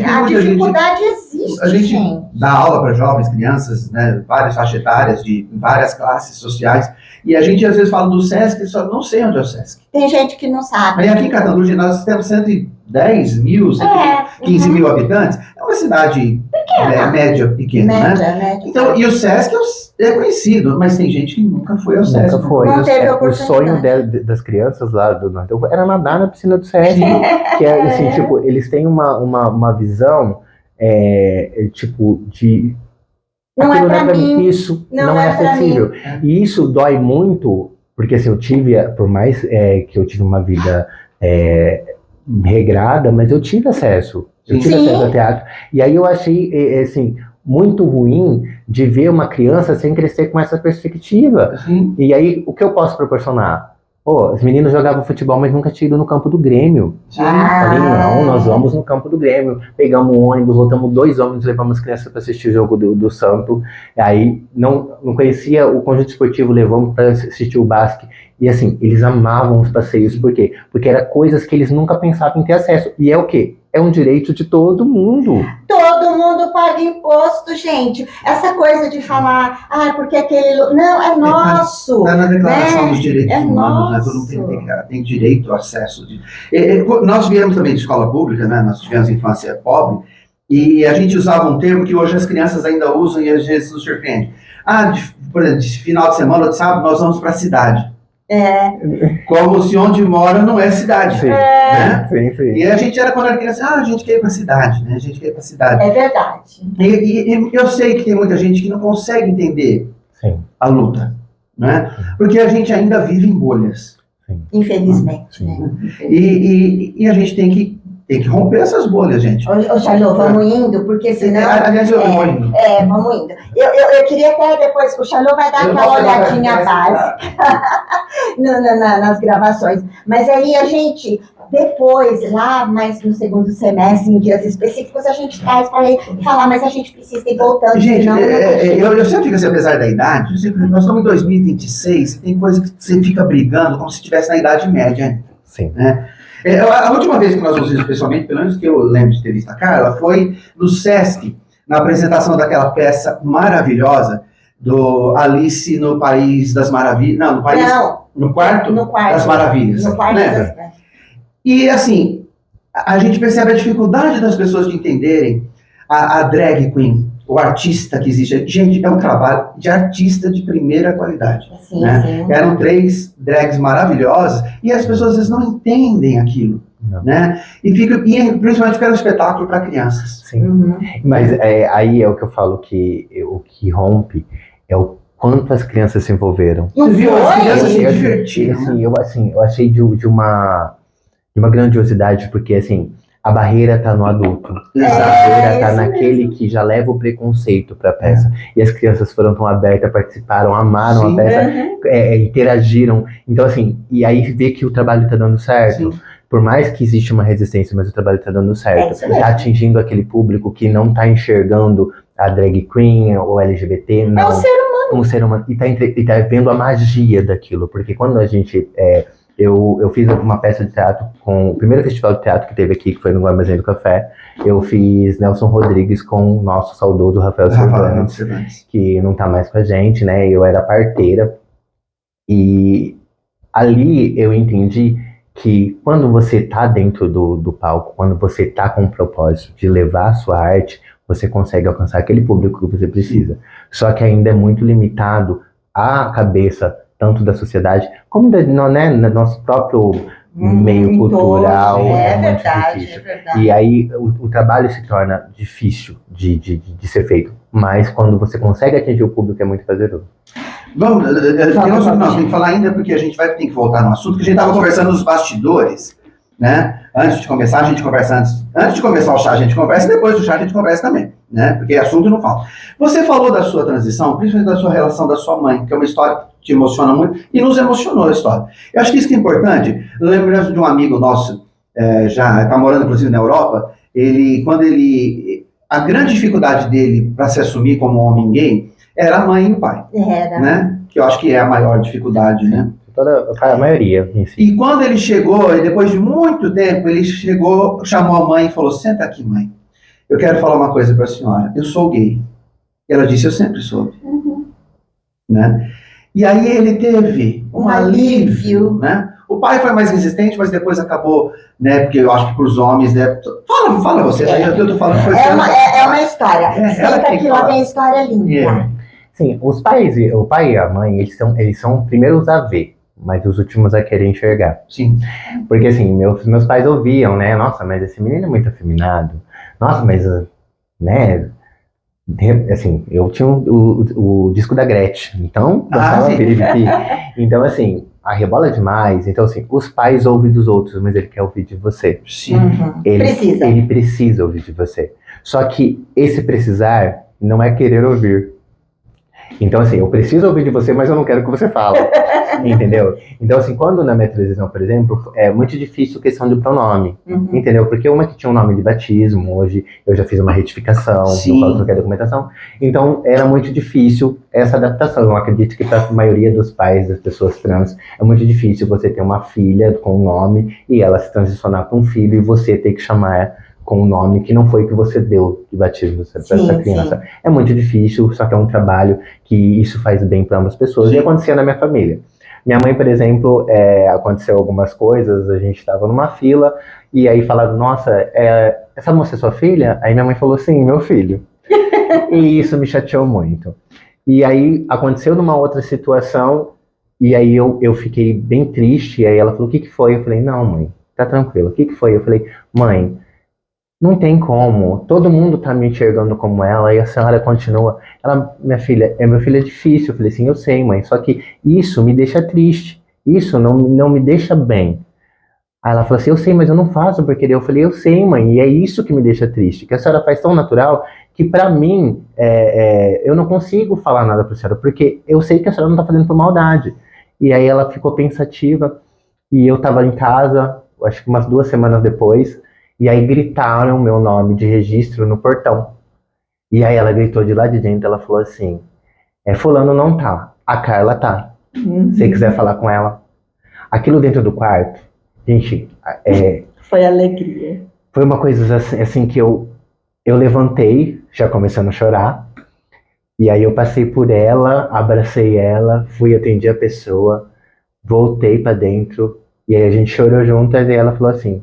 A dificuldade existe, a gente dá aula para jovens, crianças, né, várias faixas etárias, de várias classes sociais, e a gente às vezes fala do Sesc, só não sei onde é o Sesc. Tem gente que não sabe. Aí aqui em Catanduva nós temos 110 mil, 115 mil habitantes, é uma cidade média, pequena, né? Então, e o Sesc é conhecido, mas tem gente que nunca foi ao Sesc. Nunca foi. Não teve O sonho das crianças lá do Norte era nadar na piscina do Sesc, que é assim, tipo, eles têm uma visão, tipo, de... Não é pra mim. Isso não é acessível. E isso dói muito, porque assim, eu tive, por mais que eu tive uma vida regrada, mas eu tive acesso. Eu tive acesso ao teatro. E aí eu achei, assim, muito ruim de ver uma criança sem crescer com essa perspectiva. E aí, o que eu posso proporcionar? Os meninos jogavam futebol, mas nunca tinham ido no campo do Grêmio. Falei, não, nós vamos no campo do Grêmio. Pegamos um ônibus, voltamos 2 ônibus, levamos as crianças para assistir o jogo do Santo. Aí, não conhecia o conjunto esportivo, levamos para assistir o basquete. E assim, eles amavam os passeios. Por quê? Porque era coisas que eles nunca pensavam em ter acesso. E é o quê? É um direito de todo mundo. Todo mundo paga imposto, gente. Essa coisa de falar, porque aquele... Não, é nosso. Está na Declaração dos Direitos Humanos, nosso. Todo mundo tem direito ao acesso. Nós viemos também de escola pública, né? Nós tivemos infância pobre, e a gente usava um termo que hoje as crianças ainda usam e às vezes nos surpreende. Por exemplo, de final de semana ou de sábado, nós vamos para a cidade. Como se onde mora não é cidade. Sim, né? sim. E a gente era, quando era criança, a gente quer ir para a cidade, né? A gente quer ir para a cidade. É verdade. E eu sei que tem muita gente que não consegue entender a luta, né? Porque a gente ainda vive em bolhas. Infelizmente. Né? E a gente tem que Tem que romper essas bolhas, gente. Ô, Charlot, vamos indo, porque senão... Aliás, eu vou indo. Vamos indo. Eu queria até depois, o Charlot vai dar aquela olhadinha básica nas gravações. Mas aí a gente, depois, lá mais no segundo semestre, em dias específicos, a gente traz para falar, mas a gente precisa ir voltando. Gente, senão eu sempre fico assim, apesar da idade, nós estamos em 2026, tem coisa que você fica brigando como se estivesse na Idade Média. Sim. Né? A última vez que nós nos vimos pessoalmente, pelo menos que eu lembro de ter visto a Carla, foi no Sesc, na apresentação daquela peça maravilhosa do Alice no País das Maravilhas. Não, no País... No quarto das Maravilhas. No quarto das... E assim, a gente percebe a dificuldade das pessoas de entenderem a drag queen, o artista que existe. Gente, é um trabalho de artista de primeira qualidade. Sim, né? sim. Eram 3 drags maravilhosas e as pessoas às vezes não entendem aquilo. Né? E principalmente porque era um espetáculo para crianças. Sim. Uhum. Mas aí é o que eu falo que o que rompe é o quanto as crianças se envolveram. Não Você viu? As foi? crianças se Eu- divertiram. né? eu achei de uma grandiosidade, porque assim, a barreira tá no adulto. A barreira tá isso naquele que já leva o preconceito pra peça. E as crianças foram tão abertas, participaram, amaram Sim. a peça, Uhum. interagiram. Então assim, e aí vê que o trabalho tá dando certo. Sim. Por mais que existe uma resistência, mas o trabalho tá dando É certo. isso mesmo. Tá atingindo aquele público que não tá enxergando a drag queen ou LGBT, É não. um ser Um ser humano. E tá vendo a magia daquilo. Porque quando a gente... eu fiz uma peça de teatro com o primeiro festival de teatro que teve aqui, que foi no Armazém do Café. Eu fiz Nelson Rodrigues com o nosso saudoso Rafael Cervantes, que não tá mais com a gente, né? Eu era parteira. E ali eu entendi que quando você tá dentro do palco, quando você tá com o propósito de levar a sua arte, você consegue alcançar aquele público que você precisa. Só que ainda é muito limitado à cabeça, tanto da sociedade, como no nosso próprio meio em cultural. todos. É muito verdade, difícil. é verdade. E aí o trabalho se torna difícil de ser feito. Mas quando você consegue atingir o público, é muito prazeroso. Vamos, tem que falar ainda, porque a gente vai ter que voltar no assunto, que a gente estava conversando nos bastidores, né? Antes de começar, a gente conversa antes. Antes de começar o chá, a gente conversa, e depois do chá a gente conversa também, né? Porque assunto não falta. Você falou da sua transição, principalmente da sua relação da sua mãe, que é uma história que te emociona muito, e nos emocionou a história. Eu acho que isso que é importante. Lembrando de um amigo nosso, já está morando, inclusive, na Europa, a grande dificuldade dele para se assumir como homem gay era a mãe e o pai, Era. né? Que eu acho que é a maior dificuldade, né? A maioria, em si. E quando ele chegou, e depois de muito tempo, ele chegou, chamou a mãe e falou: senta aqui, mãe. Eu quero falar uma coisa para a senhora. Eu sou gay. E ela disse: eu sempre soube. Né? E aí ele teve um alívio, né? O pai foi mais resistente, mas depois acabou, né? Porque eu acho que para os homens, né? Fala você, eu tô falando coisa. É uma história. ela Senta tem que aqui, lá falar. vem a história linda. Sim, o pai e a mãe, eles são primeiros a ver, mas os últimos a querer enxergar. Sim. Porque assim, meus pais ouviam, né? Nossa, mas esse menino é muito afeminado. Nossa, mas, né? Assim, eu tinha o disco da Gretchen, então dançava sim. Piripiti. Então, assim, a rebola demais. Então, assim, os pais ouvem dos outros, mas ele quer ouvir de você. Sim. Uhum. Ele precisa ouvir de você. Só que esse precisar não é querer ouvir. Então, assim, eu preciso ouvir de você, mas eu não quero que você fale. Entendeu? Então, assim, quando na minha transição, por exemplo, é muito difícil a questão do pronome. Uhum. Entendeu? Porque uma que tinha um nome de batismo, hoje eu já fiz uma retificação, Sim. no qual troquei a documentação. Então, era muito difícil essa adaptação. Eu acredito que para a maioria dos pais, das pessoas trans, é muito difícil você ter uma filha com um nome e ela se transicionar para um filho e você ter que chamar com um nome que não foi o que você deu de batismo para essa criança. Sim. É muito difícil, só que é um trabalho que isso faz bem para ambas pessoas. Sim. E acontecia na minha família. Minha mãe, por exemplo, aconteceu algumas coisas, a gente estava numa fila, e aí falaram: nossa, essa moça é sua filha? Aí minha mãe falou: sim, meu filho. E isso me chateou muito. E aí aconteceu numa outra situação, e aí eu fiquei bem triste, e aí ela falou: o que foi? Eu falei: não, mãe, tá tranquilo. O que foi? Eu falei: mãe, não tem como, todo mundo tá me enxergando como ela, e a senhora continua. Ela: meu filho é difícil. Eu falei: sim, eu sei, mãe, só que isso me deixa triste, isso não me deixa bem. Aí ela falou assim, eu sei, mas eu não faço por querer. Eu falei, eu sei, mãe, e é isso que me deixa triste, que a senhora faz tão natural que pra mim, eu não consigo falar nada pra senhora, porque eu sei que a senhora não tá fazendo por maldade. E aí ela ficou pensativa, e eu tava em casa, acho que umas 2 semanas depois, e aí gritaram meu nome de registro no portão. E aí ela gritou de lá de dentro, ela falou assim, fulano não tá, a Carla tá. Se você quiser falar com ela. Aquilo dentro do quarto, gente, Foi alegria. foi uma coisa assim que eu levantei, já começando a chorar, e aí eu passei por ela, abracei ela, fui atender a pessoa, voltei pra dentro, e aí a gente chorou juntas, e ela falou assim,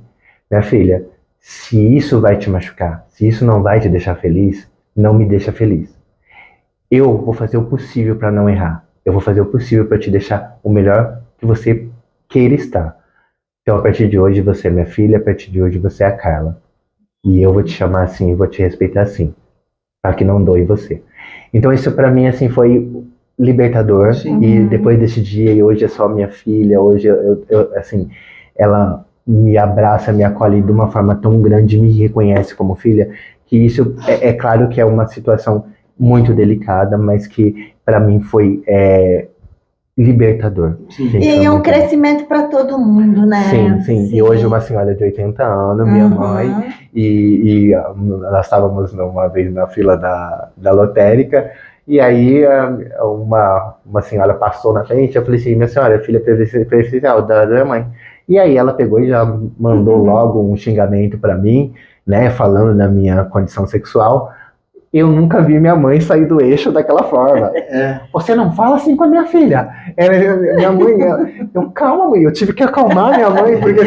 minha filha, se isso vai te machucar, se isso não vai te deixar feliz, não me deixa feliz. Eu vou fazer o possível pra não errar. Eu vou fazer o possível pra te deixar o melhor que você queira estar. Então, a partir de hoje, você é minha filha, a partir de hoje, você é a Carla. E eu vou te chamar assim, e vou te respeitar assim, para que não doe você. Então, isso pra mim, assim, foi libertador. Sim. E depois desse dia, e hoje é só minha filha, hoje, assim, ela me abraça, me acolhe de uma forma tão grande, me reconhece como filha, que isso, é claro que é uma situação muito delicada, mas que pra mim foi libertador. Sim. Gente, E foi é um muito bom. crescimento para todo mundo, né? Sim, sim. E hoje uma senhora de 80 anos, minha mãe, e nós estávamos uma vez na fila da lotérica, e aí uma senhora passou na frente, eu falei assim, minha senhora, filha preferencial da minha mãe. E aí ela pegou e já mandou logo um xingamento para mim, né, falando da minha condição sexual. Eu nunca vi minha mãe sair do eixo daquela forma. Você não fala assim com a minha filha. Minha mãe, calma, mãe, eu tive que acalmar minha mãe, porque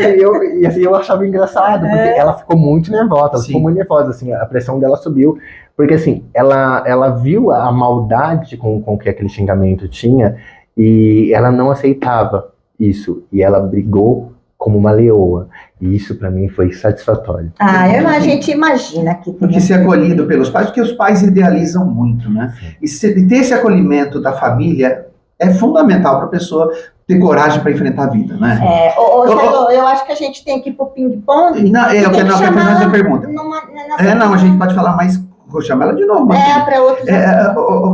assim, eu achava engraçado, porque ela ficou muito nervosa, ela ficou muito nervosa, assim, a pressão dela subiu, porque assim, ela viu a maldade com que aquele xingamento tinha, e ela não aceitava isso, e ela brigou como uma leoa, e isso pra mim foi satisfatório. A gente imagina que Porque ser acolhido pelos pais, porque os pais idealizam muito, né? E ter esse acolhimento da família é fundamental para a pessoa ter coragem para enfrentar a vida, né? Thiago, eu acho que a gente tem que ir pro ping-pong. Não, eu quero fazer uma pergunta. Não, a gente pode falar mais. Vou chamar ela de novo. Para outros.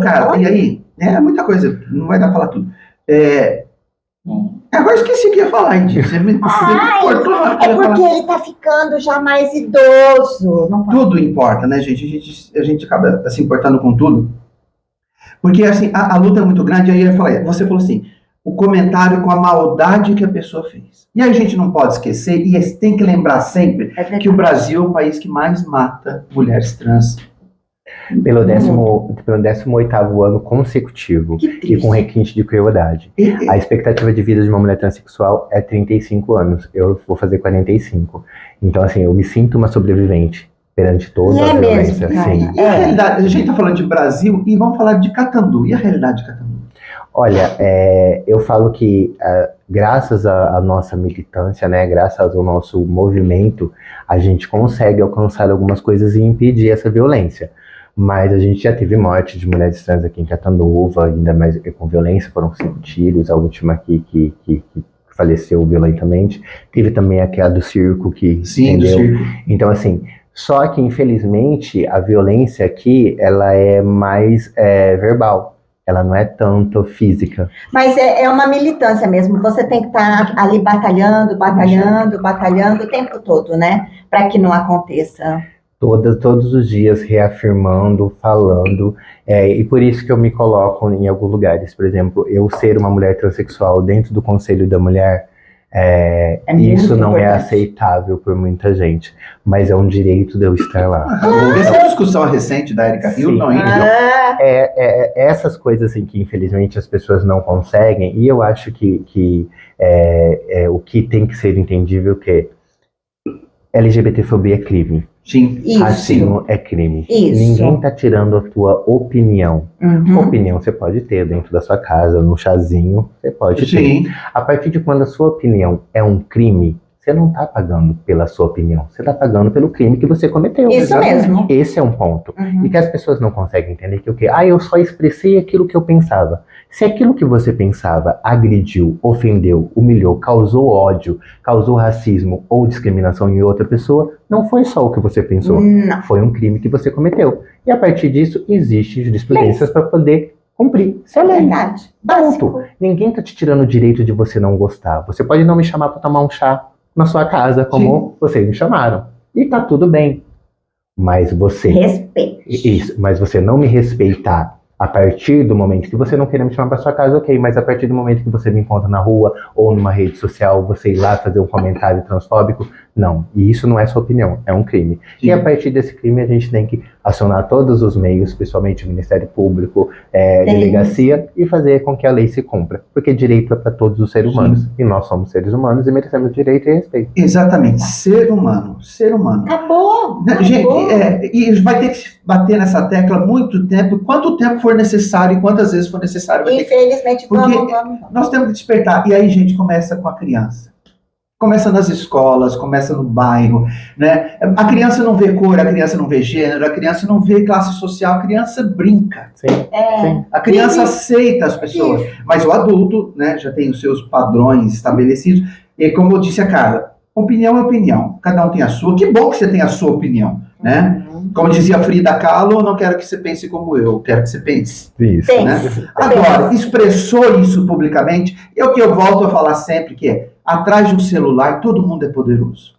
Cara, e aí? É muita coisa, não vai dar pra falar tudo. Agora esqueci o que ia falar, Indy. Você me cortou. É porque ele tá ficando já mais idoso. Não pode. Tudo importa, né, gente? A gente acaba se importando com tudo. Porque, assim, a luta é muito grande. Aí você falou assim, o comentário com a maldade que a pessoa fez. E aí a gente não pode esquecer, e tem que lembrar sempre, que o Brasil é o país que mais mata mulheres trans. Pelo 18º ano consecutivo e com requinte de crueldade. A expectativa de vida de uma mulher transexual é 35 anos. Eu vou fazer 45. Então, assim, eu me sinto uma sobrevivente perante toda a violência. Sim. E a realidade, a gente tá falando de Brasil e vamos falar de Catandu. E a realidade de Catandu? Olha, eu falo que graças à nossa militância, né, graças ao nosso movimento, a gente consegue alcançar algumas coisas e impedir essa violência. Mas a gente já teve morte de mulheres trans aqui em Catanduva, ainda mais com violência, foram 5 tiros, a última que faleceu violentamente. Teve também aquela do circo que... Sim, entendeu? do circo. Então, assim, só que infelizmente a violência aqui, ela é mais verbal. Ela não é tanto física. Mas é uma militância mesmo. Você tem que estar ali batalhando o tempo todo, né? Para que não aconteça. Todos os dias reafirmando, falando, e por isso que eu me coloco em alguns lugares. Por exemplo, eu ser uma mulher transexual dentro do Conselho da Mulher, isso não é aceitável por muita gente, mas é um direito de eu estar lá. Essa é a discussão recente da Erika Hilton. Essas coisas assim, que infelizmente as pessoas não conseguem, e eu acho que o que tem que ser entendível que LGBTfobia é crime. Sim. Racismo é crime. Isso. Ninguém tá tirando a tua opinião. Opinião você pode ter dentro da sua casa, no chazinho, você pode ter. A partir de quando a sua opinião é um crime, você não tá pagando pela sua opinião, você tá pagando pelo crime que você cometeu. Isso mesmo. Esse é um ponto. E que as pessoas não conseguem entender que o quê? Eu só expressei aquilo que eu pensava. Se aquilo que você pensava agrediu, ofendeu, humilhou, causou ódio, causou racismo ou discriminação em outra pessoa, não foi só o que você pensou, Não. foi um crime que você cometeu. E a partir disso, existem jurisprudências para poder cumprir. Isso é lei. Verdade. Ponto. Básico. Ninguém tá te tirando o direito de você não gostar. Você pode não me chamar para tomar um chá na sua casa, como vocês me chamaram. E tá tudo bem. Mas você... Respeito. Isso, mas você não me respeitar a partir do momento que você não queira me chamar para sua casa, ok, mas a partir do momento que você me encontra na rua ou numa rede social, você ir lá fazer um comentário transfóbico, não. E isso não é sua opinião, é um crime. Sim. E a partir desse crime a gente tem que acionar todos os meios, principalmente o Ministério Público, delegacia, e fazer com que a lei se cumpra. Porque direito é para todos os seres humanos. E nós somos seres humanos e merecemos direito e respeito. Exatamente, ser humano, ser humano. Acabou. Gente, Acabou. e vai ter que bater nessa tecla muito tempo, quanto tempo for necessário e quantas vezes for necessário. Vai ter que... Infelizmente, Porque vamos. nós temos que despertar. E aí, gente, começa com a criança. Começa nas escolas, começa no bairro, né? A criança não vê cor, a criança não vê gênero, a criança não vê classe social, a criança brinca. Sim, É. sim. A criança aceita as pessoas, mas o adulto, né, já tem os seus padrões estabelecidos. E como disse a Carla, opinião é opinião, cada um tem a sua. Que bom que você tem a sua opinião, né? Como dizia Frida Kahlo, eu não quero que você pense como eu quero que você pense. Isso. Pense. Agora, expressou isso publicamente, é o que eu volto a falar sempre, que é, atrás de um celular, todo mundo é poderoso.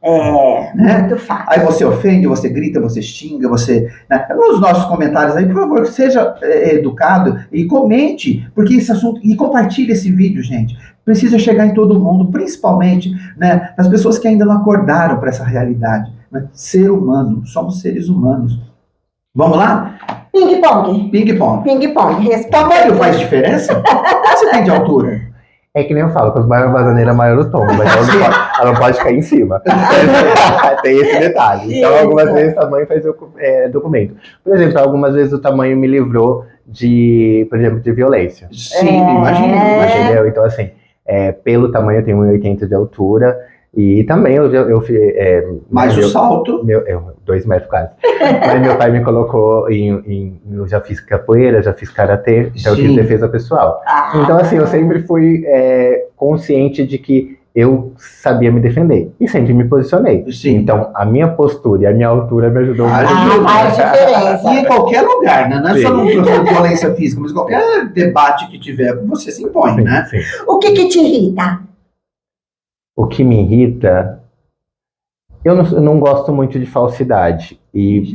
Né? Muito fácil. Aí você ofende, você grita, você xinga, você... Né? Nos nossos comentários aí, por favor, seja educado e comente, porque esse assunto... E compartilhe esse vídeo, gente. Precisa chegar em todo mundo, principalmente, né, nas pessoas que ainda não acordaram para essa realidade. Né? Ser humano, somos seres humanos. Vamos lá? Ping-pong. Ping-pong. Ping-pong. Tamanho faz diferença? Quanto você tem de altura? É que nem eu falo, quanto maior a bananeira, maior o tom, mas ela não pode cair em cima. Tem esse detalhe. Então, algumas vezes o tamanho faz documento. Por exemplo, algumas vezes o tamanho me livrou de, por exemplo, de violência. Sim, imagina. Entendeu? Então, assim, pelo tamanho eu tenho 1,80 de altura e também Mas o salto... 2 metros quase. Mas meu pai me colocou eu já fiz capoeira, já fiz karatê, já eu fiz defesa pessoal. Então, assim, eu sempre fui consciente de que eu sabia me defender e sempre me posicionei. Sim. Então, a minha postura e a minha altura me ajudou muito. Faz diferença. E em qualquer lugar, né? Não é só no violência física, mas qualquer debate que tiver, você se impõe, né? Sim. O que te irrita? O que me irrita... Eu não gosto muito de falsidade. E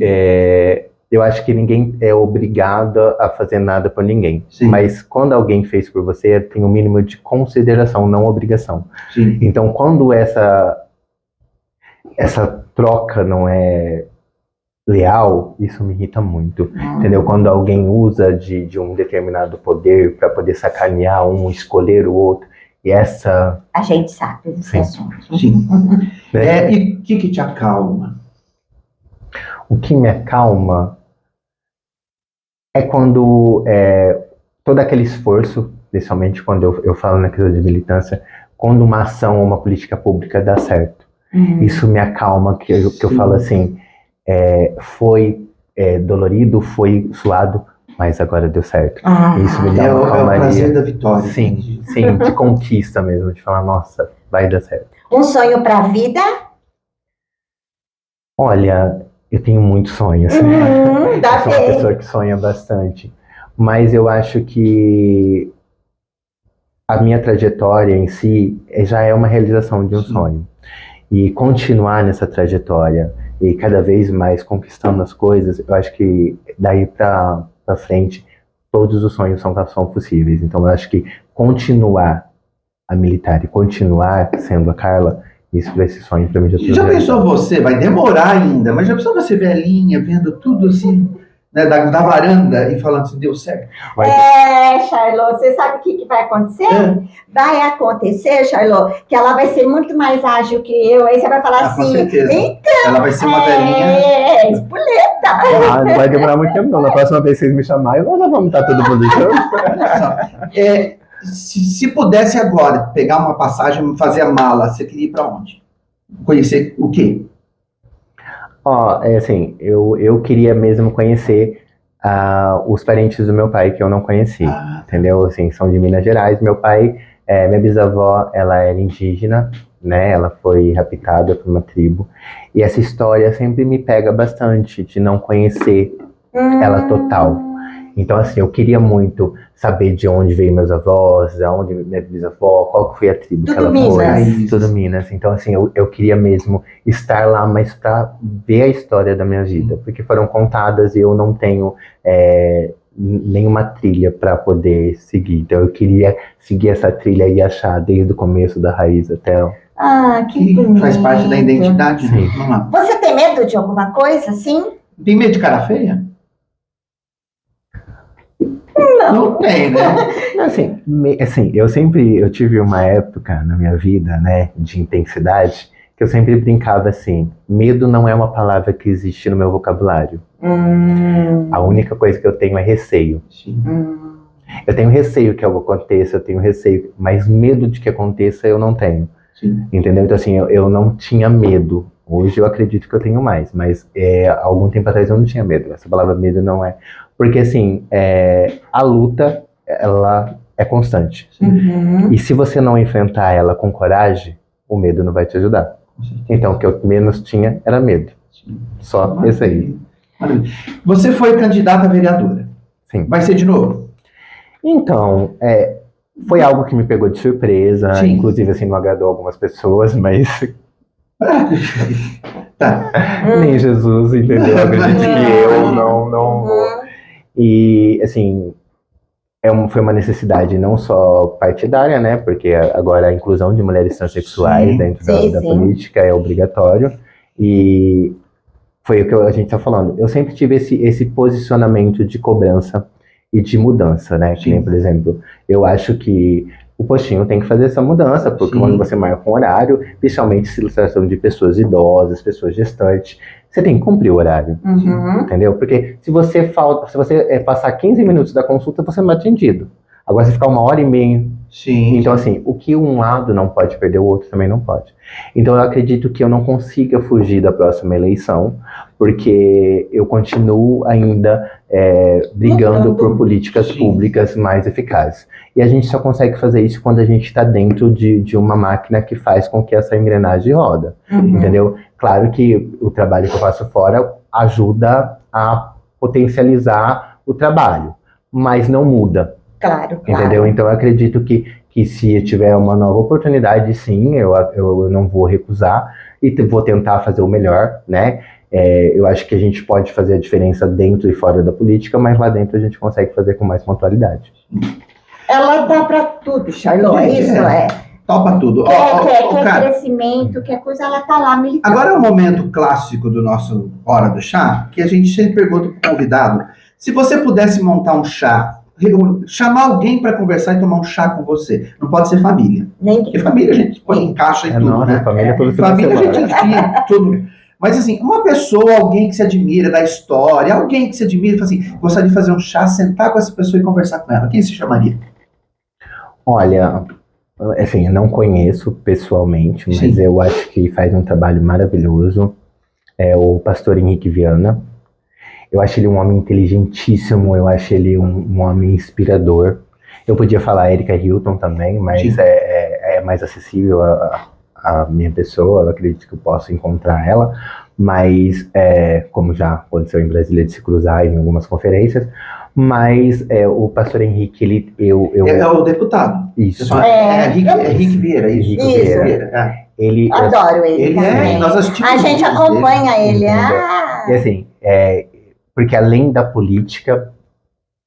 eu acho que ninguém é obrigado a fazer nada por ninguém. Sim. Mas quando alguém fez por você, tem um mínimo de consideração, não obrigação. Sim. Então, quando essa troca não é leal, isso me irrita muito. Entendeu? Quando alguém usa de um determinado poder para poder sacanear um, escolher o outro. E essa... A gente sabe desse assunto. Sim. E o que te acalma? O que me acalma é quando todo aquele esforço, principalmente quando eu falo na questão de militância, quando uma ação ou uma política pública dá certo. Isso me acalma, que eu falo assim, foi dolorido, foi suado, mas agora deu certo. Isso me dá uma calmaria. É o prazer da vitória. Sim, de conquista mesmo, de falar, nossa, vai dar certo. Um sonho pra vida? Olha, eu tenho muitos sonhos. Eu sou uma pessoa que sonha bastante. Mas eu acho que a minha trajetória em si já é uma realização de um sonho. E continuar nessa trajetória e cada vez mais conquistando as coisas, eu acho que daí pra frente, todos os sonhos são possíveis. Então, eu acho que continuar a militar e continuar sendo a Carla, isso vai ser sonho pra mim. Já pensou você, vai demorar ainda, mas já pensou você velhinha, vendo tudo assim, né, da varanda e falando assim, deu certo? Charlotte, você sabe o que vai acontecer? Vai acontecer, Charlotte, que ela vai ser muito mais ágil que eu, aí você vai falar assim... Com certeza. Então, ela vai ser uma velhinha... espoleta. Não vai demorar muito tempo não, na próxima vez que vocês me chamarem, nós vamos estar todo mundo junto. Se pudesse agora pegar uma passagem, fazer a mala, você queria ir pra onde? Conhecer o quê? Assim, eu queria mesmo conhecer Os parentes do meu pai que eu não conheci, Ah, entendeu? Assim, são de Minas Gerais. Meu pai, minha bisavó, ela era indígena, né? Ela foi raptada por uma tribo. E essa história sempre me pega bastante de não conhecer ela total. Então, assim, eu queria muito saber de onde veio meus avós, de onde minha bisavó, qual que foi a tribo que Tudo ela Minas. foi. Tudo Minas. Então, assim, eu queria mesmo estar lá, mas para ver a história da minha vida. Porque foram contadas e eu não tenho nenhuma trilha para poder seguir. Então, eu queria seguir essa trilha e achar desde o começo da raiz até o... Ah, que que bonito. faz parte da identidade, né? Sim. Vamos lá. Você tem medo de alguma coisa, assim? Tem medo de cara feia? Não tem, né? Assim, eu tive uma época na minha vida, né, de intensidade, que eu sempre brincava assim, medo não é uma palavra que existe no meu vocabulário. A única coisa que eu tenho é receio. Sim. Eu tenho receio que algo aconteça, eu tenho receio, mas medo de que aconteça eu não tenho. Sim. Entendeu? Então assim, eu não tinha medo. Hoje eu acredito que eu tenho mais, mas algum tempo atrás eu não tinha medo. Essa palavra medo não é... Porque assim, a luta, ela é constante. Uhum. E se você não enfrentar ela com coragem, o medo não vai te ajudar. Então o que eu menos tinha era medo. Sim. Só esse aí. Maravilha. Você foi candidata a vereadora. Sim. Vai ser de novo? Então, foi algo que me pegou de surpresa. Sim. Inclusive, assim, não agradou algumas pessoas, mas Tá. nem Jesus, entendeu? Eu acredito que eu não vou. E, assim, foi uma necessidade não só partidária, né? Porque agora a inclusão de mulheres transexuais Sim. dentro Sim, da sim. política é obrigatório. E foi o que a gente está falando. Eu sempre tive esse posicionamento de cobrança e de mudança, né? Que nem, Sim. por exemplo, eu acho que o postinho tem que fazer essa mudança, porque Sim. quando você marca um horário, principalmente se trata de pessoas idosas, pessoas gestantes, você tem que cumprir o horário. Uhum. Entendeu? Porque se você passar 15 minutos da consulta, você não é atendido. Agora, se ficar 1h30, Sim. então assim, o que um lado não pode perder, o outro também não pode. Então eu acredito que eu não consiga fugir da próxima eleição, porque eu continuo ainda brigando por políticas Sim. públicas mais eficazes. E a gente só consegue fazer isso quando a gente está dentro de uma máquina que faz com que essa engrenagem roda. Uhum. Entendeu? Claro que o trabalho que eu faço fora ajuda a potencializar o trabalho, mas não muda. Claro. Entendeu? Então eu acredito que se eu tiver uma nova oportunidade, sim, eu não vou recusar e vou tentar fazer o melhor, né? Eu acho que a gente pode fazer a diferença dentro e fora da política, mas lá dentro a gente consegue fazer com mais pontualidade. Ela dá pra tudo, Charlot, é Gente, isso? Topa tudo. Quer Cara, crescimento, quer coisa, ela tá lá militando. agora é o momento clássico do nosso Hora do Chá, que a gente sempre pergunta pro convidado, se você pudesse montar um chá, chamar alguém para conversar e tomar um chá com você, não pode ser família. Nem Porque família a gente põe em caixa e tudo, nossa, né? família todo final de Família a semana. gente enfia tudo. Mas assim, uma pessoa, alguém que se admira da história, alguém que se admira, fala assim, gostaria de fazer um chá, sentar com essa pessoa e conversar com ela. Quem se chamaria? Olha, assim, eu não conheço pessoalmente, mas Sim. eu acho que faz um trabalho maravilhoso. É o pastor Henrique Viana. Eu acho ele um homem inteligentíssimo, eu acho ele um homem inspirador. Eu podia falar Erika Hilton também, mas Sim. é mais acessível a minha pessoa, eu acredito que eu posso encontrar ela. Mas, como já aconteceu em Brasília, de se cruzar em algumas conferências, mas o pastor Henrique, É o deputado. Isso. Henrique Vieira, isso. Henrique Vieira. Ele, Adoro ele Ele também. nós assistimos A gente vídeos acompanha ele. Entendeu? E assim, porque além da política,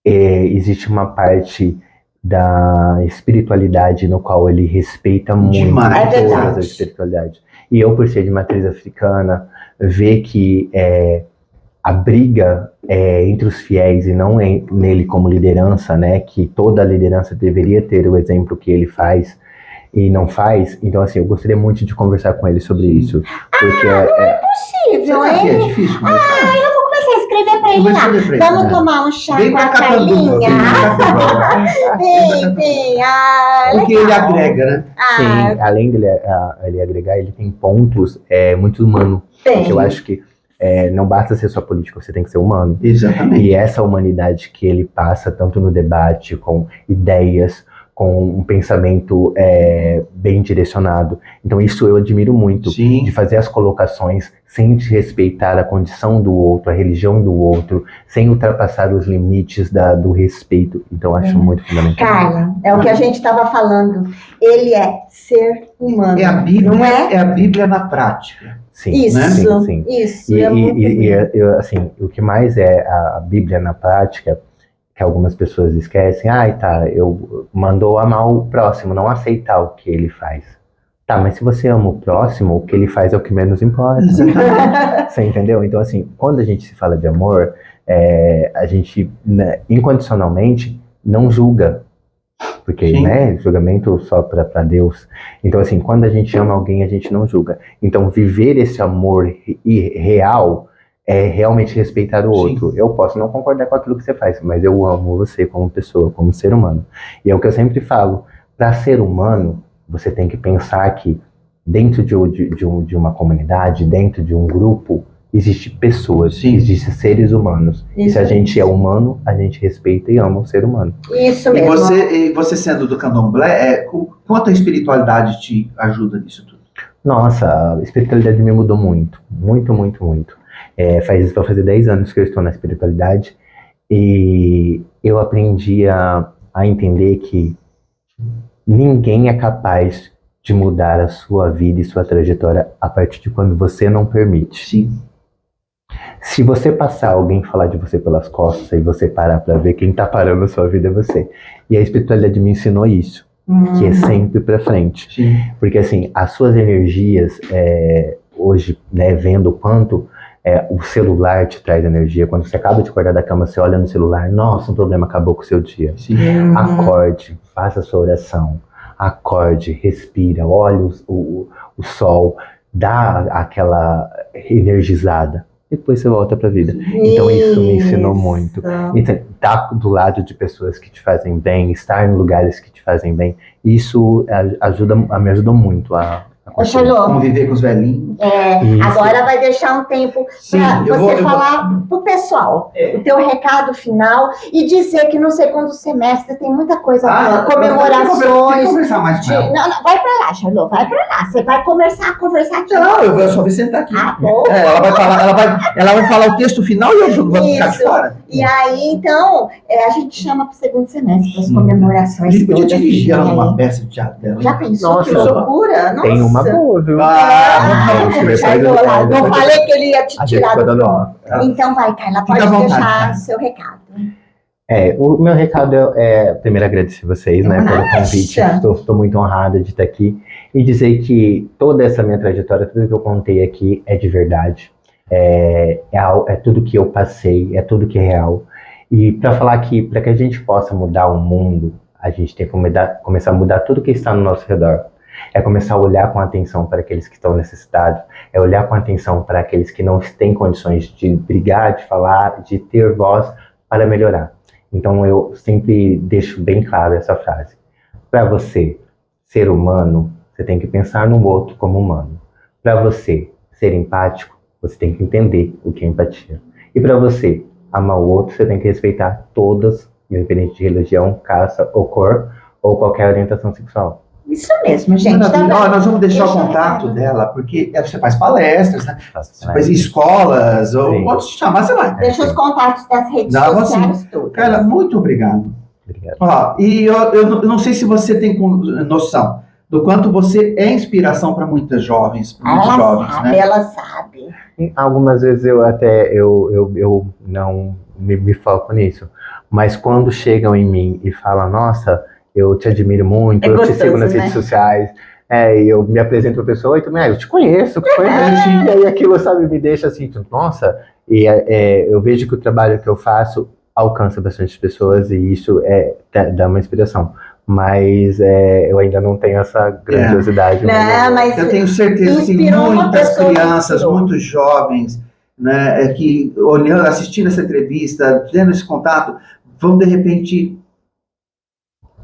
existe uma parte da espiritualidade no qual ele respeita muito Demais. É todas verdade. as espiritualidades. E eu, por ser de matriz africana, ver que a briga entre os fiéis e não nele como liderança, né, que toda liderança deveria ter o exemplo que ele faz e não faz. Então, assim, eu gostaria muito de conversar com ele sobre isso. Porque Possível, Será que é hein? difícil conversar? Eu vou começar a escrever pra Eu ele vou lá. escrever pra ele, Vamos né? tomar um chá Vem com a pra Capanduva, Carlinha. vem. Vem. Porque ele agrega, né? sim, além dele ele agregar, ele tem pontos muito humanos. Tem. Porque eu acho que não basta ser só político, você tem que ser humano. Exatamente. E essa humanidade que ele passa, tanto no debate, com ideias, com um pensamento bem direcionado. Então isso eu admiro muito, Sim. de fazer as colocações sem desrespeitar a condição do outro, a religião do outro, sem ultrapassar os limites do respeito. Então acho muito fundamental. Carla, é o que a gente estava falando. Ele é ser humano. É a Bíblia, não é? é a Bíblia na prática. Sim, Isso, sim. isso. E, é muito assim, o que mais é a Bíblia na prática, que algumas pessoas esquecem, eu mandou amar o próximo, não aceitar o que ele faz. Tá, mas se você ama o próximo, o que ele faz é o que menos importa. Você entendeu? Então, assim, quando a gente se fala de amor, a gente, né, incondicionalmente, não julga. Porque, Sim. né, julgamento só para Deus. Então, assim, quando a gente ama alguém, a gente não julga. Então, viver esse amor real é realmente respeitar o outro. Sim. Eu posso não concordar com aquilo que você faz, mas eu amo você como pessoa, como ser humano. E é o que eu sempre falo, para ser humano, você tem que pensar que dentro de uma comunidade, dentro de um grupo, existem pessoas, Sim. existem seres humanos. E se a gente é humano, a gente respeita e ama o ser humano. Isso E mesmo. você sendo do candomblé, quanto a espiritualidade te ajuda nisso tudo? Nossa, a espiritualidade me mudou muito. Muito, muito, muito. Vai fazer 10 anos que eu estou na espiritualidade e eu aprendi a entender que ninguém é capaz de mudar a sua vida e sua trajetória a partir de quando você não permite. Sim. Se você passar alguém falar de você pelas costas e você parar para ver, quem tá parando a sua vida é você. E a espiritualidade me ensinou isso, que é sempre para frente. Sim. Porque assim, as suas energias, hoje, né, vendo o quanto o celular te traz energia, quando você acaba de acordar da cama, você olha no celular, nossa, um problema acabou com o seu dia. Sim. Acorde, faça a sua oração, acorde, respira, olhe o sol, dá aquela energizada. Depois você volta pra vida. Então isso me ensinou muito. Então, estar do lado de pessoas que te fazem bem, estar em lugares que te fazem bem, isso me ajudou muito a conviver com os velhinhos. Agora vai deixar um tempo para você falar pro pessoal o teu recado final e dizer que no segundo semestre tem muita coisa, comemorações. Conversar mais com ela. Não, vai para lá, Charlot, vai para lá. Você vai começar a conversar aqui. Não, eu só vou sentar aqui. Ah, bom. Ela vai falar o texto final e eu vou ficar de fora. E aí, então, a gente chama pro segundo semestre, para as comemorações. A gente podia dirigir ela numa peça de teatro dela. Já pensou? Nossa, que loucura? Nossa. Tem uma boa, viu? Não falei que ele ia te tirar do nome. Então vai, Carla, pode deixar seu recado. O meu recado primeiro agradecer vocês, né, pelo convite. Estou muito honrada de estar aqui e dizer que toda essa minha trajetória, tudo que eu contei aqui é de verdade. É tudo que eu passei, é tudo que é real. E para falar que, para que a gente possa mudar o mundo, a gente tem que começar a mudar tudo que está no nosso redor. É começar a olhar com atenção para aqueles que estão necessitados, é olhar com atenção para aqueles que não têm condições de brigar, de falar, de ter voz para melhorar. Então eu sempre deixo bem claro essa frase. Para você ser humano, você tem que pensar no outro como humano. Para você ser empático, você tem que entender o que é empatia. E para você amar o outro, você tem que respeitar todas, independente de religião, caça ou cor, ou qualquer orientação sexual. Isso mesmo, gente. Nós vamos deixar o contato dela, porque você faz palestras, né? Você faz escolas, ou pode se chamar, sei lá. Deixa os contatos das redes sociais todas. Carla, muito obrigado. Obrigado. E eu não sei se você tem noção do quanto você é inspiração para muitas jovens, né? Ela sabe. Algumas vezes eu não me foco nisso, mas quando chegam em mim e falam, nossa, eu te admiro muito, eu te sigo nas redes sociais, e eu me apresento pra pessoa e também, eu te conheço, e aí aquilo, sabe, me deixa assim, nossa, e eu vejo que o trabalho que eu faço alcança bastante pessoas e isso dá uma inspiração. Mas eu ainda não tenho essa grandiosidade. Mas eu tenho certeza que muitas crianças, muitos jovens, né, que olhando, assistindo essa entrevista, tendo esse contato, vão de repente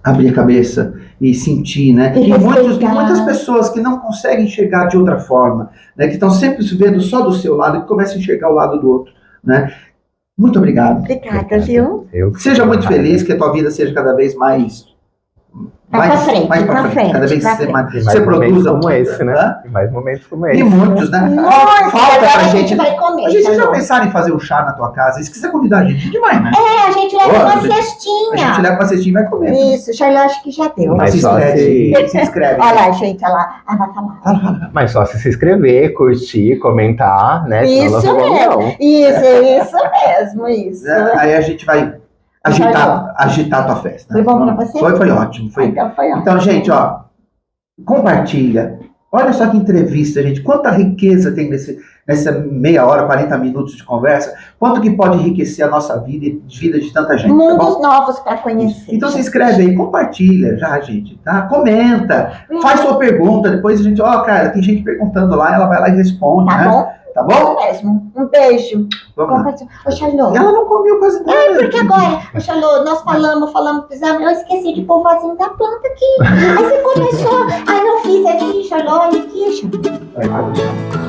abrir a cabeça e sentir, né? E E respeitar. muitas pessoas que não conseguem enxergar de outra forma, né? Que estão sempre se vendo só do seu lado e começam a enxergar o lado do outro, né? Muito obrigado. Obrigada, viu? Seja muito feliz, que a tua vida seja cada vez mais Vai pra frente, mais pra frente, cada vez pra você, frente. mais, E você mais momentos produza como esse, né? Hã? E mais momentos como E esse. muitos, né? Nossa, Falta agora pra a gente. vai comer. A gente já Shalom. pensaram em fazer um chá na tua casa? E se quiser convidar a gente, demais, né? A gente leva Boa, uma a gente cestinha. leva uma cestinha e vai comer. Isso, Shaila, acho que já deu. Mas se só inscreve, se inscreve. Olha lá, gente, olha lá. Ah, vai falar. Fala, fala. Mas só se inscrever, curtir, comentar, né? Senão Isso nós não vamos, mesmo. não. Isso mesmo, isso. Né? Aí a gente vai agitar a tua festa. Foi bom pra você? Foi ótimo. Foi. Então foi ótimo. Então, gente, ó, compartilha. Olha só que entrevista, gente. Quanta riqueza tem nessa meia hora, 40 minutos de conversa. Quanto que pode enriquecer a nossa vida e a vida de tanta gente. Tá Mundos bom? novos para conhecer. Então se inscreve aí, compartilha já, gente, tá? Comenta, faz sua pergunta, depois a gente, cara, tem gente perguntando lá, ela vai lá e responde, Tá né? bom? Tá bom? Mesmo. Um beijo. Vamos lá. Compartilha. Ô, Charlot. Ela não comeu quase nada. Porque agora, ô, Charlot, nós fizemos, eu esqueci de pôr o vasinho da planta aqui. Aí você começou, não fiz aqui, Charlot, olha aqui, Charlot. Vai, vai, vai.